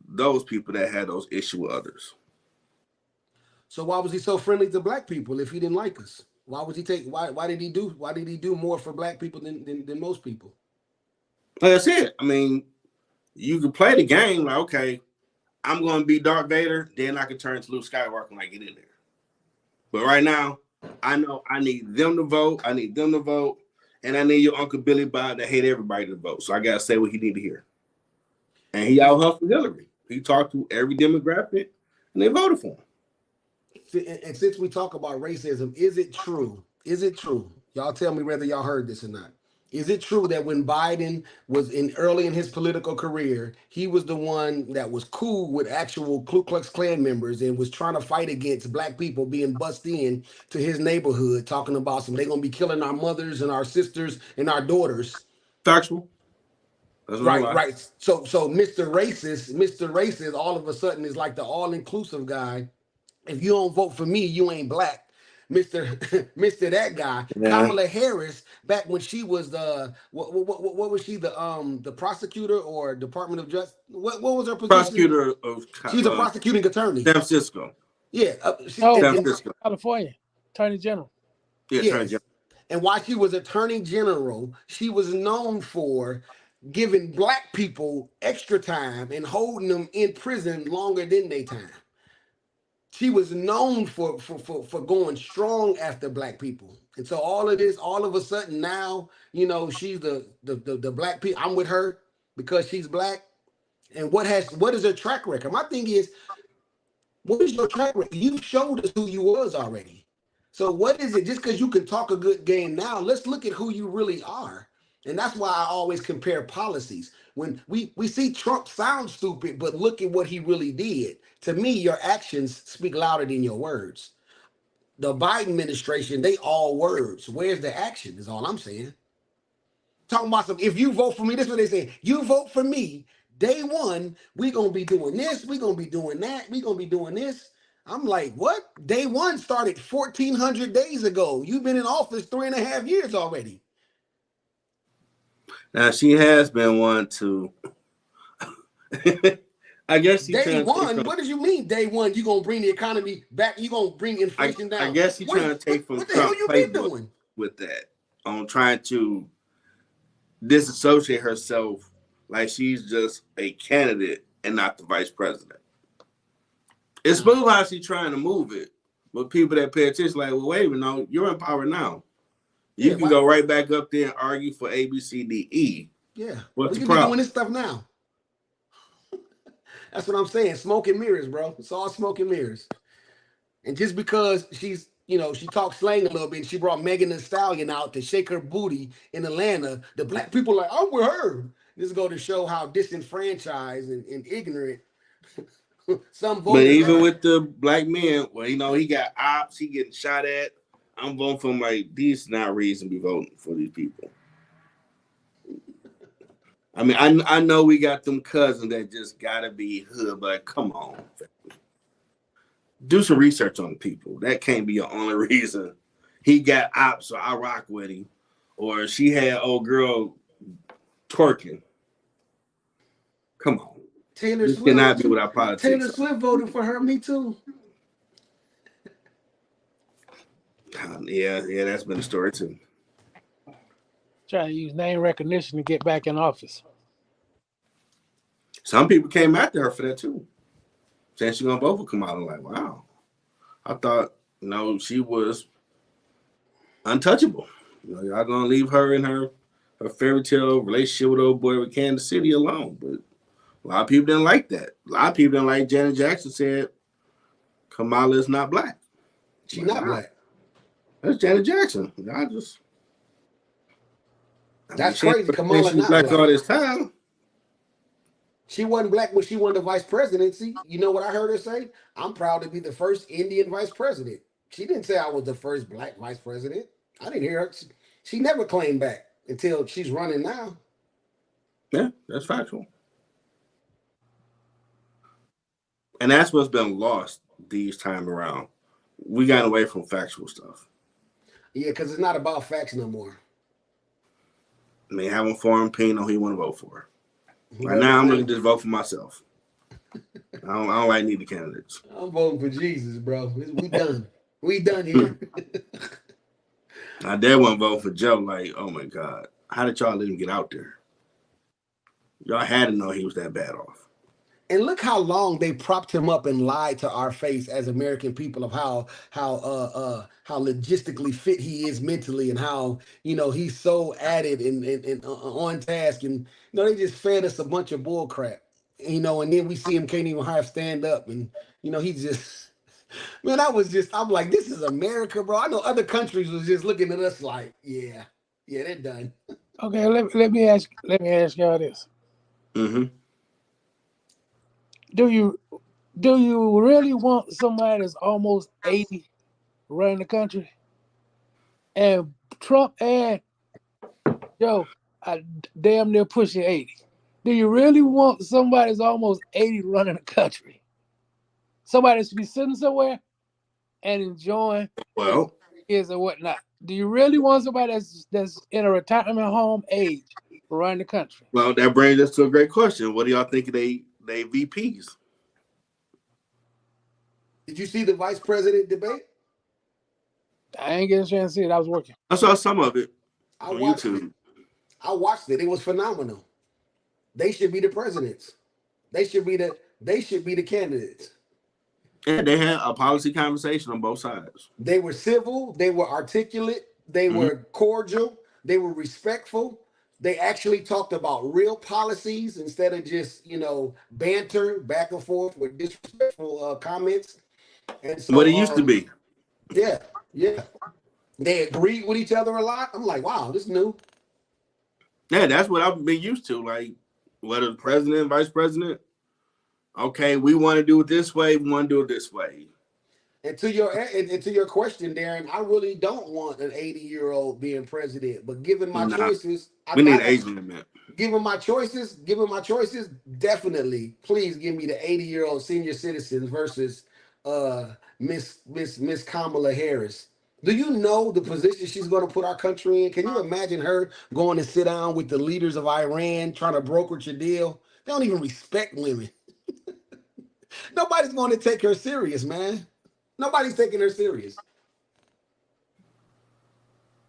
those people that had those issues with others. So why was he so friendly to black people if he didn't like us? Why did he do more for black people than most people? Like I said, I mean, you can play the game like, okay, I'm gonna be Darth Vader, then I can turn to Luke Skywalker when I get in there. But right now, I know I need them to vote. I need them to vote. And I need your Uncle Billy Bob to hate everybody to vote. So I gotta say what he need to hear. And he out hustled Hillary. He talked to every demographic and they voted for him. And since we talk about racism, is it true? Is it true? Y'all tell me whether y'all heard this or not. Is it true that when Biden was early in his political career, he was the one that was cool with actual Ku Klux Klan members and was trying to fight against black people being bussed in to his neighborhood, talking about some they're gonna be killing our mothers and our sisters and our daughters. Factual. That's no Right, lie. right. So Mr. Racist all of a sudden is like the all-inclusive guy. If you don't vote for me, you ain't black. Mr. Mr. That guy, Yeah. Kamala Harris, back when she was the what was she, the prosecutor or Department of Justice? What was her position? Prosecutor of She's a prosecuting attorney. San Francisco. Yeah, Oh, San Francisco. California, Attorney General. Yeah, Attorney yes. General. And while she was Attorney General, she was known for giving black people extra time and holding them in prison longer than they time. She was known for going strong after black people. And so all of this, all of a sudden now, you know, she's the black people. I'm with her because she's black. And what is her track record? My thing is, what is your track record? You showed us who you was already. So what is it? Just because you can talk a good game now, let's look at who you really are. And that's why I always compare policies. When we see Trump sound stupid, but look at what he really did. To me, your actions speak louder than your words. The Biden administration, they all words. Where's the action is all I'm saying. Talking about some, if you vote for me, this is what they say. You vote for me, day one, we going to be doing this, we going to be doing that, we going to be doing this. I'm like, what? Day one started 1,400 days ago. You've been in office 3.5 years already. Now she has been one to. I guess day one. What does you mean? Day one, you gonna bring the economy back? You gonna bring inflation down? I guess he's trying to take from what the hell you been doing with that on trying to disassociate herself, like she's just a candidate and not the vice president. It's supposed how she's trying to move it, but people that pay attention, like, well, wait a minute, no, you're in power now. You can go right back up there and argue for A, B, C, D, E. Yeah, what's we the can be problem? doing this stuff now. That's what I'm saying. Smoke and mirrors, bro. It's all smoke and mirrors. And just because she's, you know, she talks slang a little bit, and she brought Megan Thee Stallion out to shake her booty in Atlanta, the black people are like, I'm with her. This go to show how disenfranchised and ignorant some voters But even are. with the black men, well, you know, he got ops, he getting shot at. I'm voting for him. Like, these not reason to be voting for these people. I mean, I know we got them cousins that just gotta be hood, but come on. Do some research on people. That can't be your only reason. He got ops, so I rock with him. Or she had old girl twerking. Come on. Taylor This Swift cannot be without politics. Taylor Swift voted for her, me too. Yeah, that's been a story too. Trying to use name recognition to get back in office. Some people came after her for that too. Saying she's gonna vote for Kamala. Like, wow. I thought, you know, she was untouchable. You know, y'all gonna leave her and her fairy tale relationship with old boy with Kansas City alone. But a lot of people didn't like that. A lot of people didn't like Janet Jackson said Kamala is not black. She's not black. That's Janet Jackson. That's crazy. Kamala not black all this time. She wasn't black when she won the vice presidency. You know what I heard her say? I'm proud to be the first Indian vice president. She didn't say I was the first black vice president. I didn't hear her. She never claimed back until she's running now. Yeah, that's factual. And that's what's been lost these time around. We got away from factual stuff. Yeah, because it's not about facts no more. I mean, have a foreign opinion on who you want to vote for. Right now, I'm going to just vote for myself. I don't like neither candidates. I'm voting for Jesus, bro. We done. We done here. I dare want to vote for Joe. Like, oh my God, how did y'all let him get out there? Y'all had to know he was that bad off. And look how long they propped him up and lied to our face as American people of how logistically fit he is mentally, and how, you know, he's so added and on task, and, you know, they just fed us a bunch of bull crap, you know, and then we see him can't even half stand up, and, you know, he's just, man, I'm like, this is America, bro. I know other countries was just looking at us like, yeah, they're done. Okay, let me ask y'all this. Mm-hmm. Do you really want somebody that's almost 80 running the country? And Trump and Joe are damn near pushing 80. Do you really want somebody that's almost 80 running the country? Somebody that should be sitting somewhere and enjoying. Well, kids and whatnot. Do you really want somebody that's in a retirement home age to run the country? Well, that brings us to a great question. What do y'all think of they VPs? Did you see the vice president debate? I ain't getting a chance to see it. I was working. I saw some of it I on watched it. YouTube. I watched it. It was phenomenal. They should be the presidents. They should be the candidates. And they had a policy conversation on both sides. They were civil, they were articulate, they were cordial, they were respectful. They actually talked about real policies instead of just, banter back and forth with disrespectful comments. And What so, it used to be. yeah. They agreed with each other a lot. I'm like, wow, this is new. Yeah, that's what I've been used to. Like, whether the president, vice president, okay, we want to do it this way, we want to do it this way. And to your question, Darren, I really don't want an 80-year-old being president. But given my choices, we need age limit. Given my choices, definitely, please give me the 80-year-old senior citizens versus Miss Kamala Harris. Do you know the position she's going to put our country in? Can you imagine her going to sit down with the leaders of Iran trying to brokerage a deal? They don't even respect women. Nobody's going to take her serious, man. Nobody's taking her serious.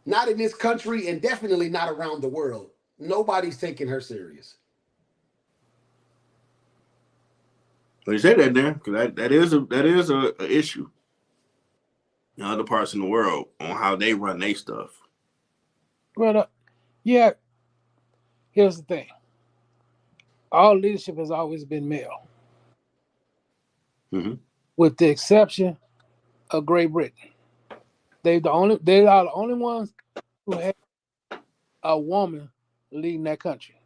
Not in this country and definitely not around the world. Nobody's taking her serious. So you say that there, because that is a issue in other parts in the world on how they run their stuff. Well, yeah. Here's the thing. All leadership has always been male, with the exception of Great Britain. They are the only ones who have a woman leading that country.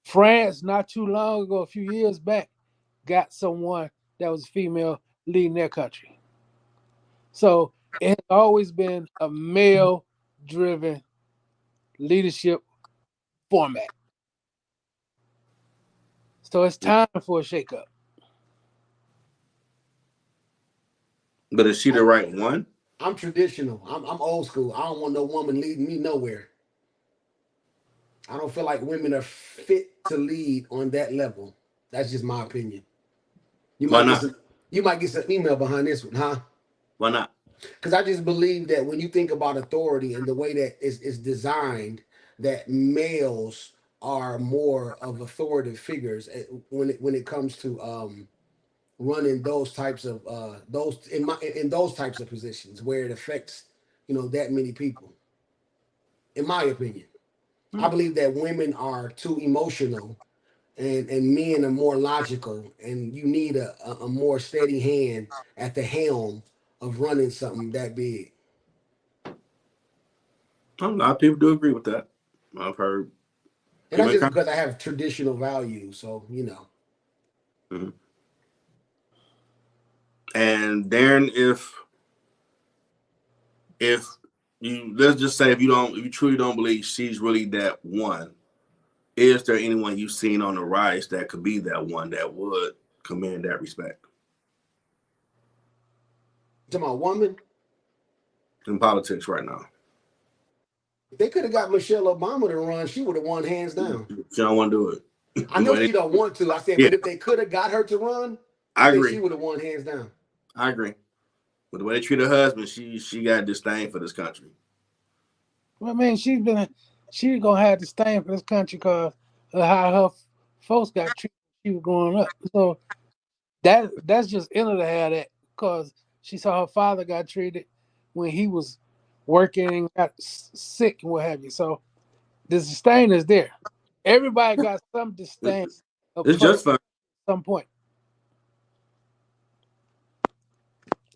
France, not too long ago, a few years back, got someone that was female leading their country. So it has always been a male-driven leadership format. So it's time for a shakeup. But is she the right one? I'm traditional. I'm old school. I don't want no woman leading me nowhere. I don't feel like women are fit to lead on that level. That's just my opinion. Why not? You might get some email behind this one, huh? Why not? Because I just believe that when you think about authority and the way that it's designed, that males are more of authoritative figures when it comes to running those types of those types of positions where it affects that many people. In my opinion, I believe that women are too emotional and men are more logical, and you need a more steady hand at the helm of running something that big. A lot of people do agree with that. I've heard. And that's just because I have traditional values, so Mm-hmm. And Darren, if you, let's just say if you truly don't believe she's really that one, is there anyone you've seen on the rise that could be that one that would command that respect? To my woman in politics right now. They could have got Michelle Obama to run. She would have won hands down. She don't want to do it. I know she don't want to. I said, but if they could have got her to run, I think she would have won hands down. I agree. But the way they treat her husband, she got disdain for this country. Well, I mean, she's gonna have disdain for this country because of how her folks got treated when she was growing up. So that's just in her to have that, because she saw her father got treated when he was working and got sick and what have you. So the disdain is there. Everybody got some disdain. It's just fun. At some point.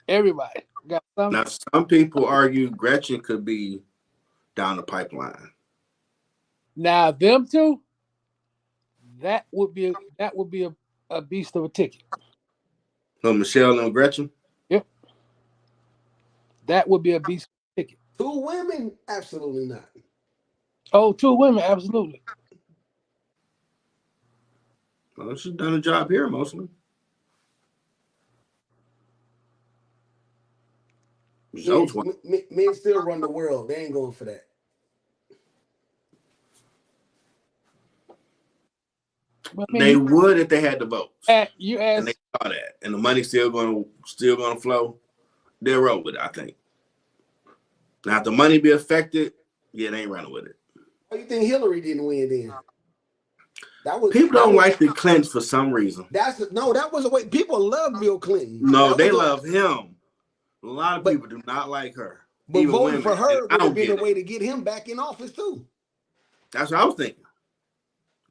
Everybody got some. Now, some people argue Gretchen could be down the pipeline. Now, them two, that would be a beast of a ticket. So Michelle and Gretchen? Yep. That would be a beast of a ticket. 2 women? Absolutely not. Oh, 2 women, absolutely. Well, she's done a job here mostly. So 20. Men still run the world. They ain't going for that. But I mean, They would if they had the votes, you and they asked, saw that, and the money's still gonna flow. They'll roll with it, I think. Now, if the money be affected, yeah, they ain't running with it. Why you think Hillary didn't win then? People don't like the Clintons for some reason. That was a way. People love Bill Clinton. No, they love him. A lot of But- people do not like her. But Even voting women. for And her I would have don't been a get way it. to get him back in office too. That's what I was thinking.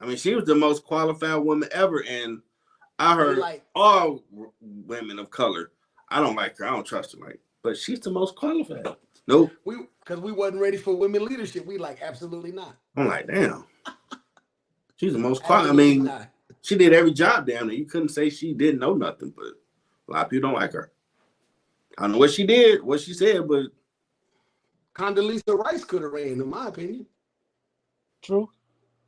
I mean, she was the most qualified woman ever, and I heard all women of color. I don't like her. I don't trust her. But she's the most qualified. Nope. Because we wasn't ready for women leadership. We like absolutely not. I'm like, damn. She's the most qualified. I Absolutely mean, not. she did every job down there. You couldn't say she didn't know nothing, but a lot of people don't like her. I don't know what she did, what she said, but Condoleezza Rice could have ran, in my opinion. true.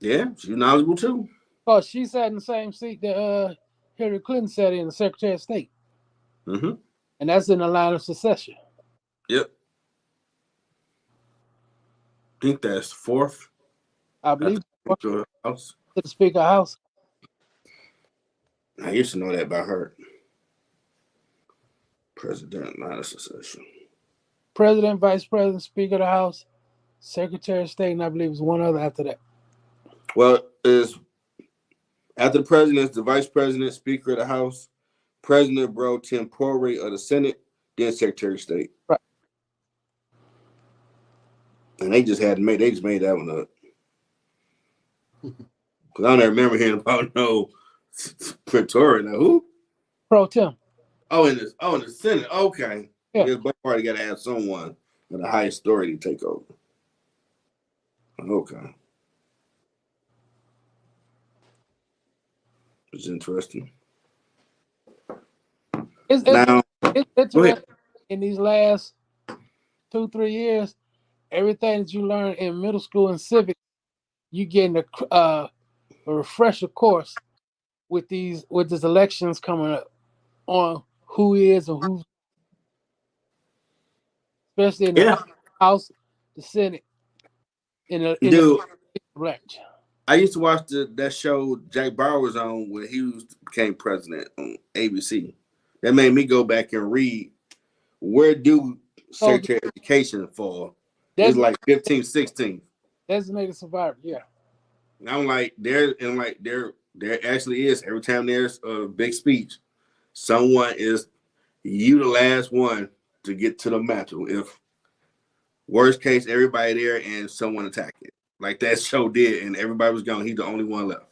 yeah, she's knowledgeable too. Oh, she sat in the same seat that Hillary Clinton sat in, the Secretary of State. Mm-hmm. And that's in the line of succession. Yep. I think that's fourth. I believe To House. to the Speaker of the House. I used to know that about her. President, line of succession. President, Vice President, Speaker of the House, Secretary of State, and I believe it was one other after that. Well, is after the president, it's the Vice President, Speaker of the House, President pro tempore of the Senate, then Secretary of State. Right. And they just made that one up. Because I don't remember hearing about no Pretoria. Now who? Pro Tem. Oh, in the Senate. Okay. Yeah. Yeah, both parties got to have someone with the highest authority to take over. Okay. It's interesting. It's interesting in these last 2-3 years. Everything that you learn in middle school and civics, you getting a refresher course with these elections coming up on who is and who, especially in the House, the Senate, in the branch. I used to watch that show Jack Bauer was on when he became president on ABC. That made me go back and read where do Secretary of Education fall. It's like 15, 16. Designated survivor, yeah. And I'm like, there actually is, every time there's a big speech, someone is the last one to get to the mantle. If worst case, everybody there and someone attack it. Like that show did, and everybody was gone. He's the only one left.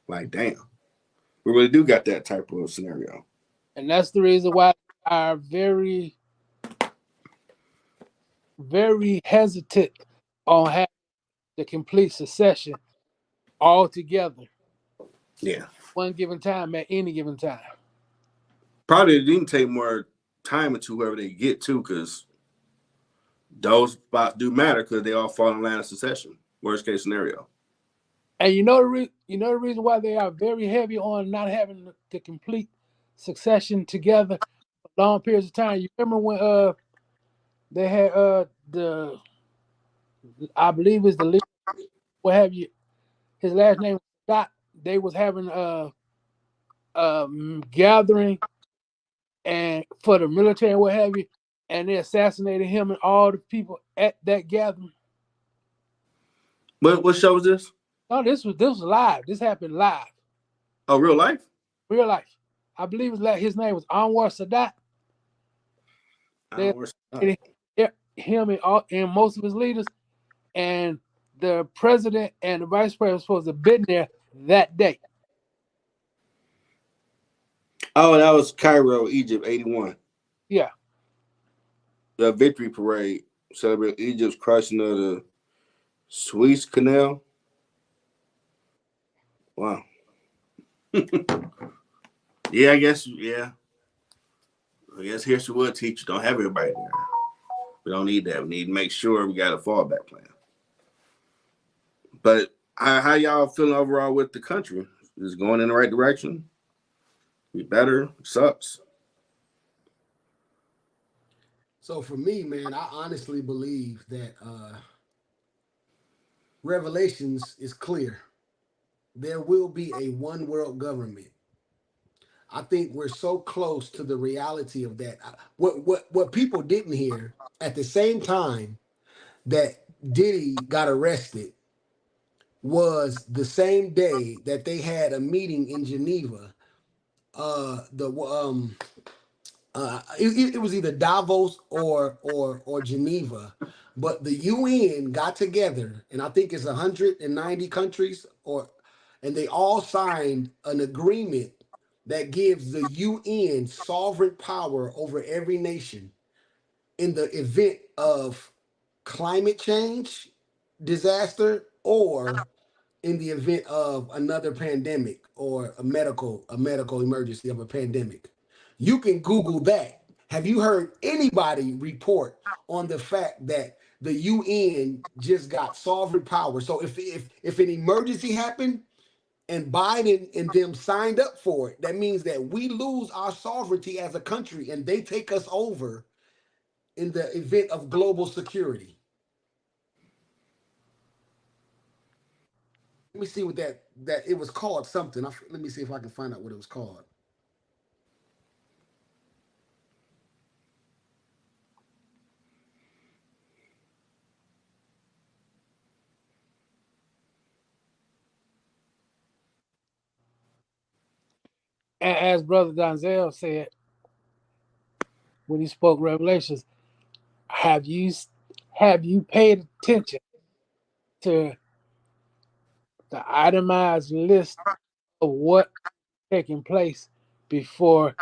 Like, damn. We really do got that type of scenario. And that's the reason why I are very, very hesitant on having the complete succession all together. Yeah. One given time at any given time. Probably it didn't take more time into whoever they get to, because those spots do matter because they all fall in line of succession. Worst case scenario. And you know the reason why they are very heavy on not having the complete succession together for long periods of time. You remember when they had I believe it's the leader, what have you, his last name was Scott. They was having gathering and for the military and what have you, and they assassinated him and all the people at that gathering. What show was this? No, this was live. This happened live. Oh, real life? Real life. I believe his name was Anwar Sadat. Him and most of his leaders, and the president and the vice president were supposed to have been there that day. Oh, that was Cairo, Egypt, 81. Yeah. The victory parade celebrating Egypt's crossing of the Suez Canal. Wow. Yeah, I guess history will teach you. Don't have everybody there. We don't need that. We need to make sure we got a fallback plan. But how y'all feeling overall with the country? Is it going in the right direction? Be better? Sucks? So for me, man, I honestly believe that Revelations is clear. There will be a one world government. I think we're so close to the reality of that. What people didn't hear at the same time that Diddy got arrested was the same day that they had a meeting in Geneva. The it was either Davos or Geneva, but the UN got together, and I think it's 190 countries, and they all signed an agreement that gives the UN sovereign power over every nation in the event of climate change disaster or in the event of another pandemic or a medical emergency of a pandemic. You can Google that. Have you heard anybody report on the fact that the UN just got sovereign power? So if an emergency happened and Biden and them signed up for it, that means that we lose our sovereignty as a country and they take us over in the event of global security. Let me see what that it was called something. Let me see if I can find out what it was called. As Brother Donzelle said when he spoke Revelations, have you have you paid attention to the itemized list of what taking place before?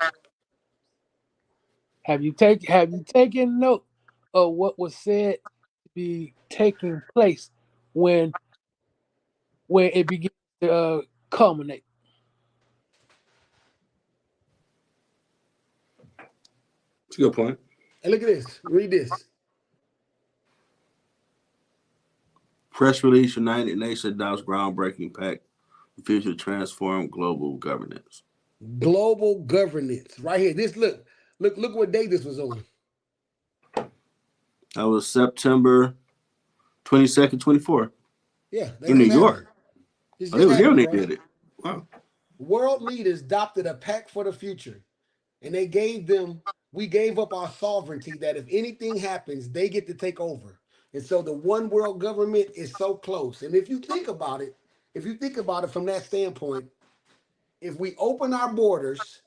Have you taken note of what was said to be taking place when it begins to culminate? That's a good point. And look at this. Read this. Press release: United Nations adopts groundbreaking pact for future transform global governance. Global governance. Right here. This look what day this was on. That was September 22nd, 24 Yeah, that in New just York. happened. This Oh, they just were here when happened, they bro. did it. Wow. World leaders adopted a pact for the future. And they gave them, we gave up our sovereignty that if anything happens, they get to take over. And so the one world government is so close. And if you think about it from that standpoint, if we open our borders,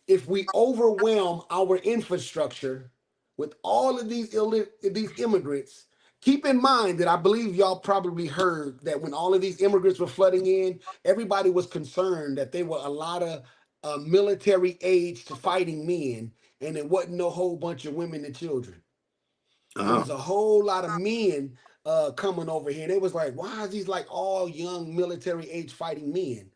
if we overwhelm our infrastructure with all of these immigrants, keep in mind that I believe y'all probably heard that when all of these immigrants were flooding in, everybody was concerned that there were a lot of military aged fighting men, and it wasn't no whole bunch of women and children. It was Oh, a whole lot of men coming over here. And it was like, why is these like all young military age fighting men?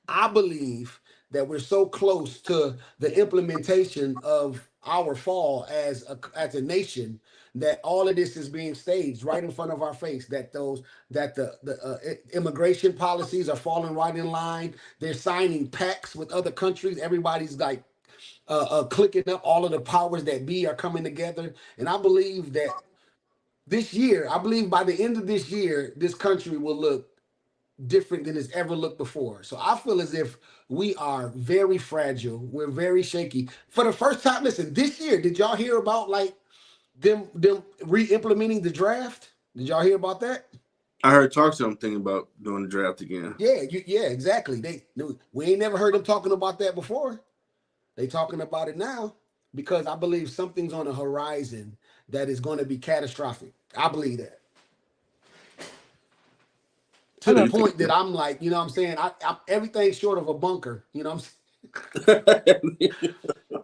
I believe that we're so close to the implementation of our fall as a nation that all of this is being staged right in front of our face. That the immigration policies are falling right in line. They're signing pacts with other countries. Everybody's like clicking up. All of the powers that be are coming together, and I believe that this year, I believe by the end of this year, this country will look different than it's ever looked before. So I feel as if we are very fragile. We're very shaky. For the first time, listen, this year, did y'all hear about like them re-implementing the draft? Did y'all hear about that? I heard talk something about doing the draft again. Yeah, exactly. We ain't never heard them talking about that before. They talking about it now because I believe something's on the horizon that is going to be catastrophic. I believe that. I To So the know. you think? point that I'm like, you know what I'm saying? Everything's short of a bunker. You know what I'm saying?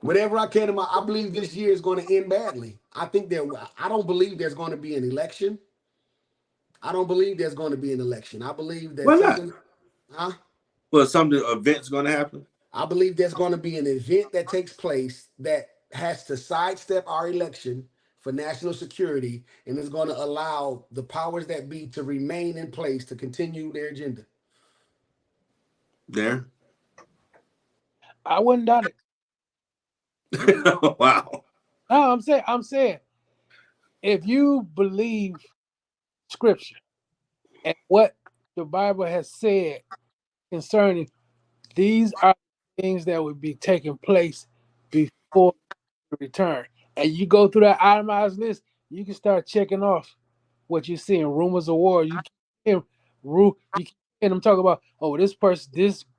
Whatever I can, I believe this year is going to end badly. I don't believe there's going to be an election. I don't believe there's going to be an election. I believe that Why not? something, huh? Well, some event's going to happen. I believe there's going to be an event that takes place that has to sidestep our election for national security and is going to allow the powers that be to remain in place to continue their agenda. There. I wouldn't doubt it. Wow. No, I'm saying, if you believe Scripture and what the Bible has said concerning these are things that would be taking place before the return, and you go through that itemized list, you can start checking off what you're seeing. Rumors of war. You keep you keep hearing them talk about, oh, this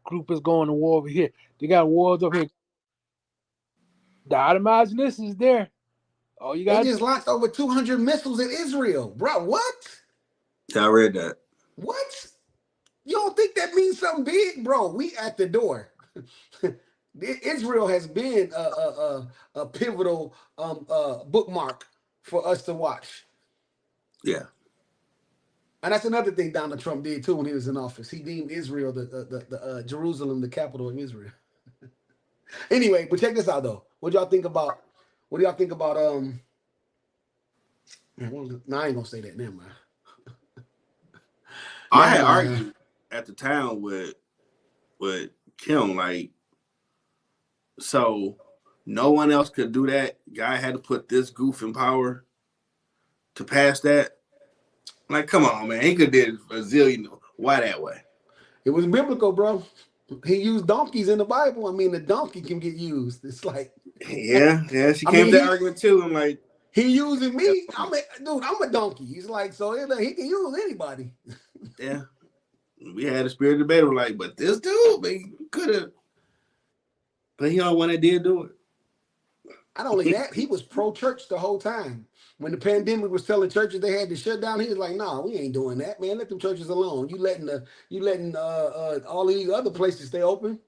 group is going to war over here. They got wars over here. The itemized list is there. Oh, you They got just launched over 200 missiles at Israel, bro. What? Yeah, I read that. What? You don't think that means something big, bro? We at the door. Israel has been a pivotal bookmark for us to watch. Yeah. And that's another thing Donald Trump did too when he was in office. He deemed Israel the Jerusalem the capital of Israel. Anyway, but check this out though. What do y'all think about? What do y'all think about? No, I ain't gonna say that. Never mind. I Never had mind. argued at the time with Kim, like, so no one else could do that. Guy had to put this goof in power to pass that. Like, come on, man. He could did a zillion. Why that way? It was biblical, bro. He used donkeys in the Bible. I mean, the donkey can get used. It's like, Yeah. She I came mean, to that argument too. I'm like, he using me. I'm a donkey. He's like, so he can use anybody. yeah. We had a spirit debate. We're like, but this dude, man, could have. But he don't want to did do it. Not only that, he was pro-church the whole time. When the pandemic was telling churches they had to shut down, he was like, "Nah, we ain't doing that, man. Let them churches alone. You letting all these other places stay open."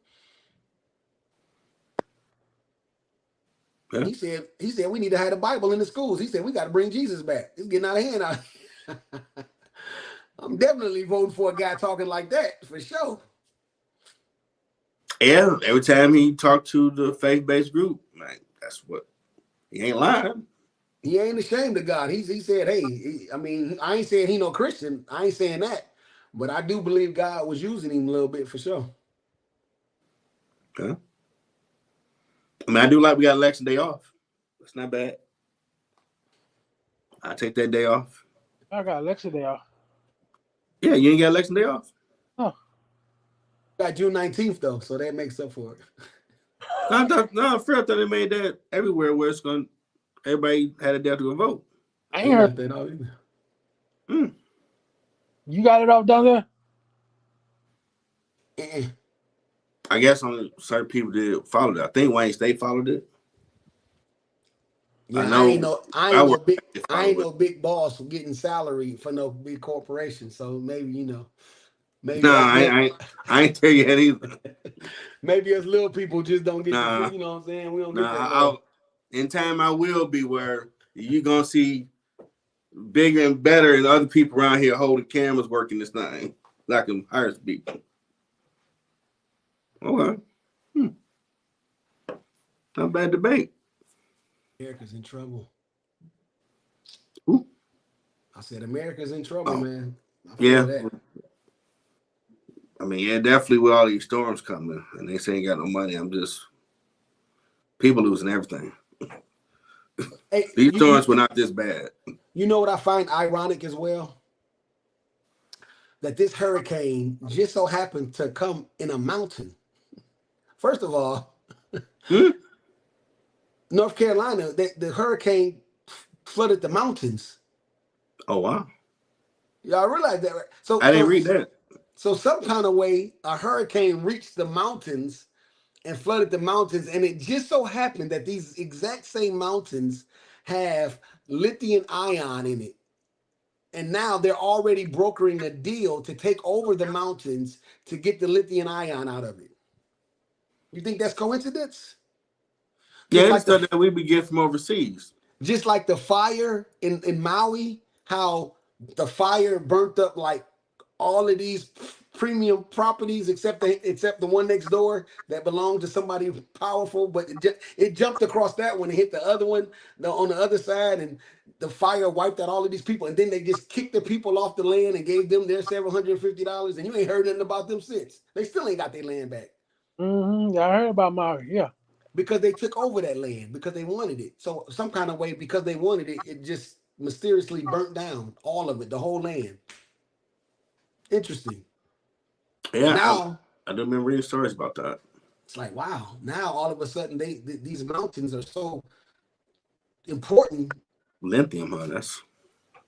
Yeah. He said we need to have the Bible in the schools. He said we got to bring Jesus back. It's getting out of hand out. I'm definitely voting for a guy talking like that for sure. Yeah, every time he talked to the faith-based group, like, that's what he ain't lying. He ain't ashamed of God. He said, hey, I mean, I ain't saying he no Christian. I ain't saying that. But I do believe God was using him a little bit for sure. Yeah. I mean, I do like we got election day off. That's not bad. I take that day off. I got election day off. Yeah, you ain't got election day off. Oh, Got June 19th though, so that makes up for it. I thought they made that everywhere where it's going. Everybody had a day to go vote. I ain't heard that all either. You got it off down there? I guess only certain people did follow it. I think Wayne State followed it. Yeah, I know. I ain't no big boss getting salary for no big corporation. So maybe maybe I ain't tell you that either. maybe us little people just don't get Nah. the, you know what I'm saying? We don't get that. In time, I will be where you're gonna see bigger and better, and other people around here holding cameras working this thing like them hire people. Okay. Not bad debate. America's in trouble. Ooh. I said America's in trouble, man. Yeah. That. I mean, yeah, definitely with all these storms coming, and they say ain't got no money. I'm just people losing everything. Hey, These storms were not this bad. You know what I find ironic as well? That this hurricane just so happened to come in a mountain. First of all, North Carolina, the hurricane flooded the mountains. Oh wow! Y'all realize that, right? So I didn't read that. So some kind of way, a hurricane reached the mountains and flooded the mountains, and it just so happened that these exact same mountains have lithium ion in it. And now they're already brokering a deal to take over the mountains to get the lithium ion out of it. You think that's coincidence? Yeah, it's stuff that we be getting from overseas. Just like the fire in Maui, how the fire burnt up like all of these premium properties except the one next door that belonged to somebody powerful, but it jumped across that one and hit the other one on the other side, and the fire wiped out all of these people, and then they just kicked the people off the land and gave them their $750, and you ain't heard nothing about them since. They still ain't got their land back. Yeah, I heard about Maui. Yeah. because they took over that land because they wanted it. So some kind of way, because they wanted it, it just mysteriously burnt down all of it, the whole land. Interesting. Yeah, Now I do remember reading stories about that. it's like, wow. Now all of a sudden, these mountains are so important. Lithium, huh?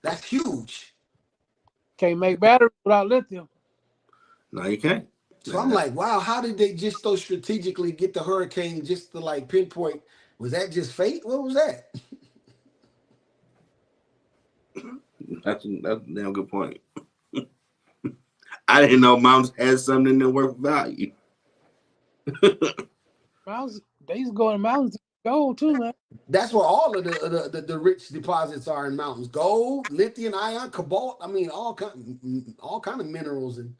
That's huge. Can't make batteries without lithium. No, you can't. So I'm like, wow, how did they just so strategically get the hurricane just to like pinpoint? Was that just fate? What was that? That's a damn good point. I didn't know mountains had something in their worth value. Mountains, they used to go in the mountains to gold too, man. That's where all of the rich deposits are in mountains: gold, lithium, ion, cobalt. I mean, all kind of minerals and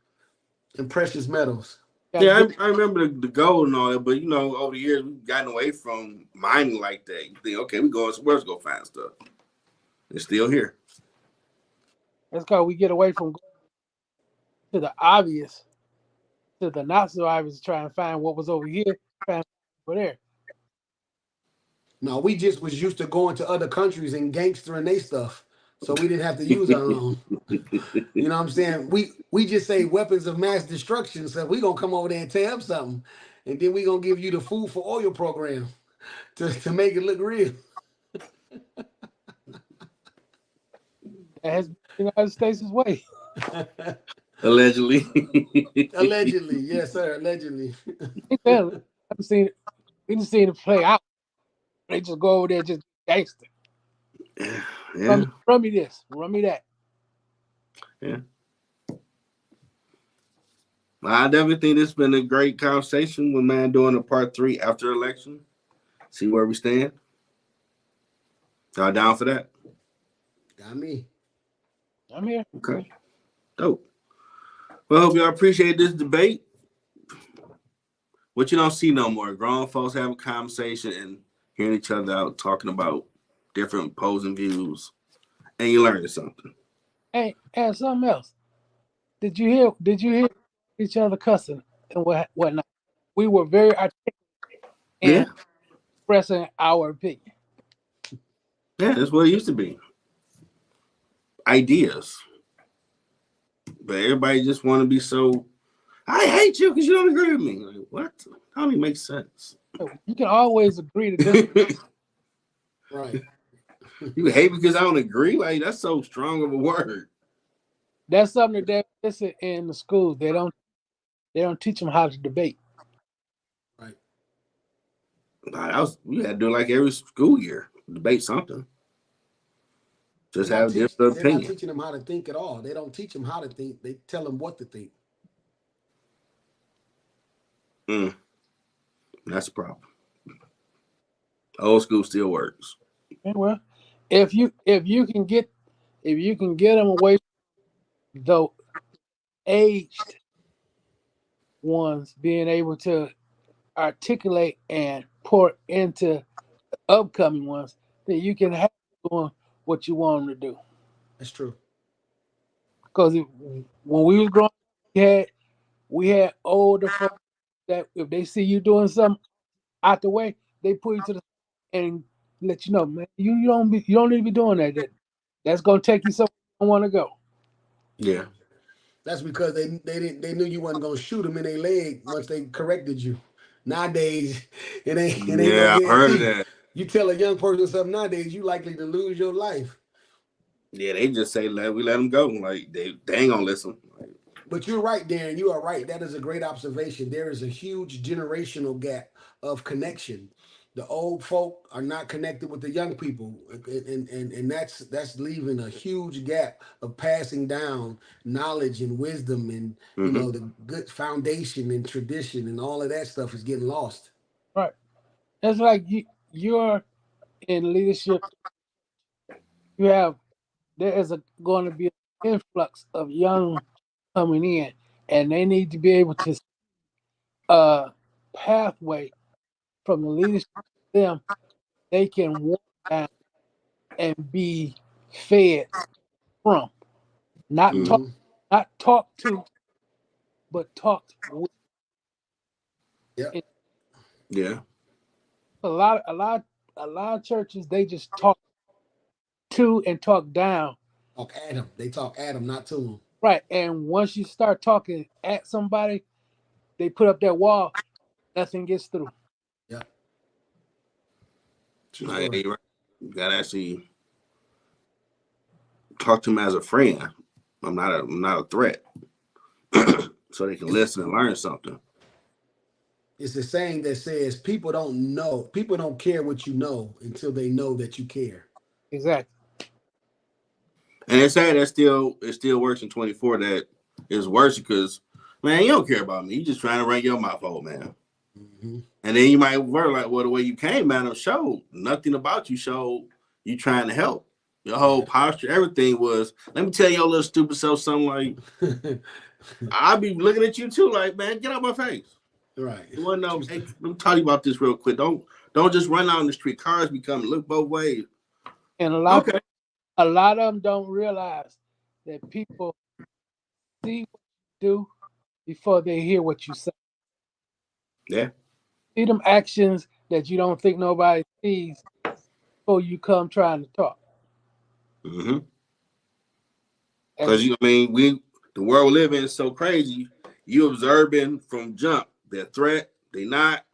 precious metals. Got Yeah, good, I remember the gold and all that, but over the years we've gotten away from mining like that. You think, okay, we going somewhere else to go find stuff. It's still here. that's because we get away from to the obvious, to the not so obvious, to try and find what was over here, find over there. No, we just was used to going to other countries and gangstering their stuff, so we didn't have to use our own. You know what I'm saying? We just say weapons of mass destruction. So we gonna come over there and tear up something, and then we gonna give you the food for oil program to make it look real. That has been the United States' way. Allegedly. Allegedly, yes, sir. Allegedly. I've seen it. We just seen it play out. They just go over there just gangster. Yeah. Run me this, run me that. Yeah. I definitely think this has been a great conversation with man doing a part 3 after election. See where we stand. Y'all down for that? Got me. I'm here. Okay. Dope. Well, hope y'all appreciate this debate. What you don't see no more. Grown folks having a conversation and hearing each other out talking about different opposing views. And you learning something. Hey, and something else. Did you hear each other cussing and whatnot? We were very articulate Yeah. in expressing our opinion. Yeah, that's what it used to be. Ideas. But everybody just want to be so, I hate you because you don't agree with me. Like, what? That don't even make sense. You can always agree to disagree. Right. You hate because I don't agree? Like, that's so strong of a word. That's something that they listen in the schools. They don't teach them how to debate. Right. We had to do it like every school year. Debate something. Just have a different They're not opinion. teaching them how to think at all. They don't teach them how to think. They tell them what to think. That's the problem. Old school still works. Okay, well, if you can get them away from the aged ones being able to articulate and pour into the upcoming ones, then you can have doing what you want them to do. That's true. Because when we was growing up, we had older folks that if they see you doing something out the way, they pull you to the and let you know, man, you don't need to be doing that. That's gonna take you somewhere you don't want to go. Yeah. That's because they knew you wasn't gonna shoot them in their leg once they corrected you. Nowadays, it ain't no Yeah, I heard of guarantee. that. You tell a young person something nowadays, you likely to lose your life. Yeah, they just say let them go. Like they ain't gonna listen. Like, But you're right, Darren. You are right. That is a great observation. There is a huge generational gap of connection. The old folk are not connected with the young people, and that's leaving a huge gap of passing down knowledge and wisdom, and the good foundation and tradition and all of that stuff is getting lost. Right. It's like you're in leadership. There is going to be an influx of young coming in, and they need to be able to pathway from the leadership to them. They can walk down and be fed from, not talk, Mm-hmm. not talk to, but talked with. Yep. yeah. A lot of churches, they just talk to and talk down. Talk at them. They talk at them, not to them. Right. And once you start talking at somebody, they put up that wall, nothing gets through. Yeah. No, yeah, you're right. You gotta actually talk to them as a friend. I'm not a threat. So they can listen and learn something. It's the saying that says people don't care what you know until they know that you care. Exactly. And it's sad that it still works in 24. That is worse because, man, you don't care about me. You just trying to run your mouth out, man. Mm-hmm. And then you might work like, well, the way you came, man, showed nothing about you showed you trying to help. Your whole posture, everything was, let me tell your little stupid self something like, I'll be looking at you too, like, man, get out my face. Right. Well, no, hey, let me tell you about this real quick. Don't just run out on the street. Cars be coming. Look both ways. And a lot of them don't realize that people see what you do before they hear what you say. Yeah. See them actions that you don't think nobody sees before you come trying to talk. Mm-hmm. Because the world we live in is so crazy. You observing from jump their threat, they not,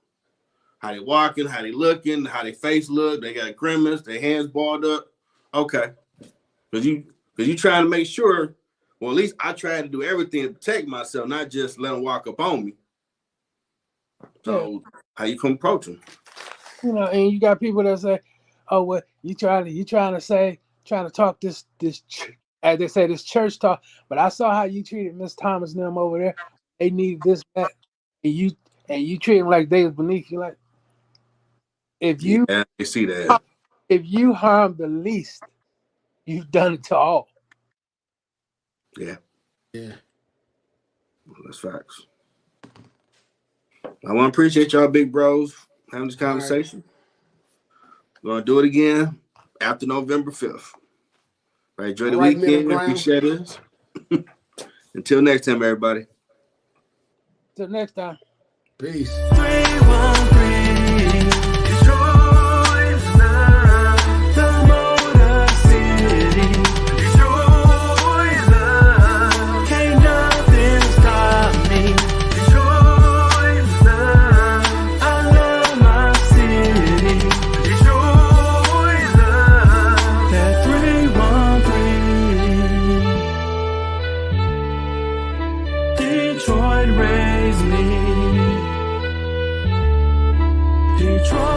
how they walking, how they looking, how they face look, they got grimace, their hands balled up. Okay. Because you trying to make sure, well, at least I try to do everything to protect myself, not just let them walk up on me. So how you come approach them? And you got people that say, "Oh, well, you trying to talk this as they say, this church talk." But I saw how you treated Miss Thomas and them over there. They need this, that, and you treat them like they was beneath you. Like if you see that. If you harm the least, you've done it to all. Yeah. Yeah. That's facts. I want to appreciate y'all big bros having this conversation. We're going to do it again after November 5th. Right, enjoy the weekend. Appreciate this. Until next time, everybody. Till next time. Peace. 313 Detroit love, the Motor City. Detroit love, can't nothing stop me. Detroit love, I love my city. Detroit love, that 313. Detroit raised me. Detroit.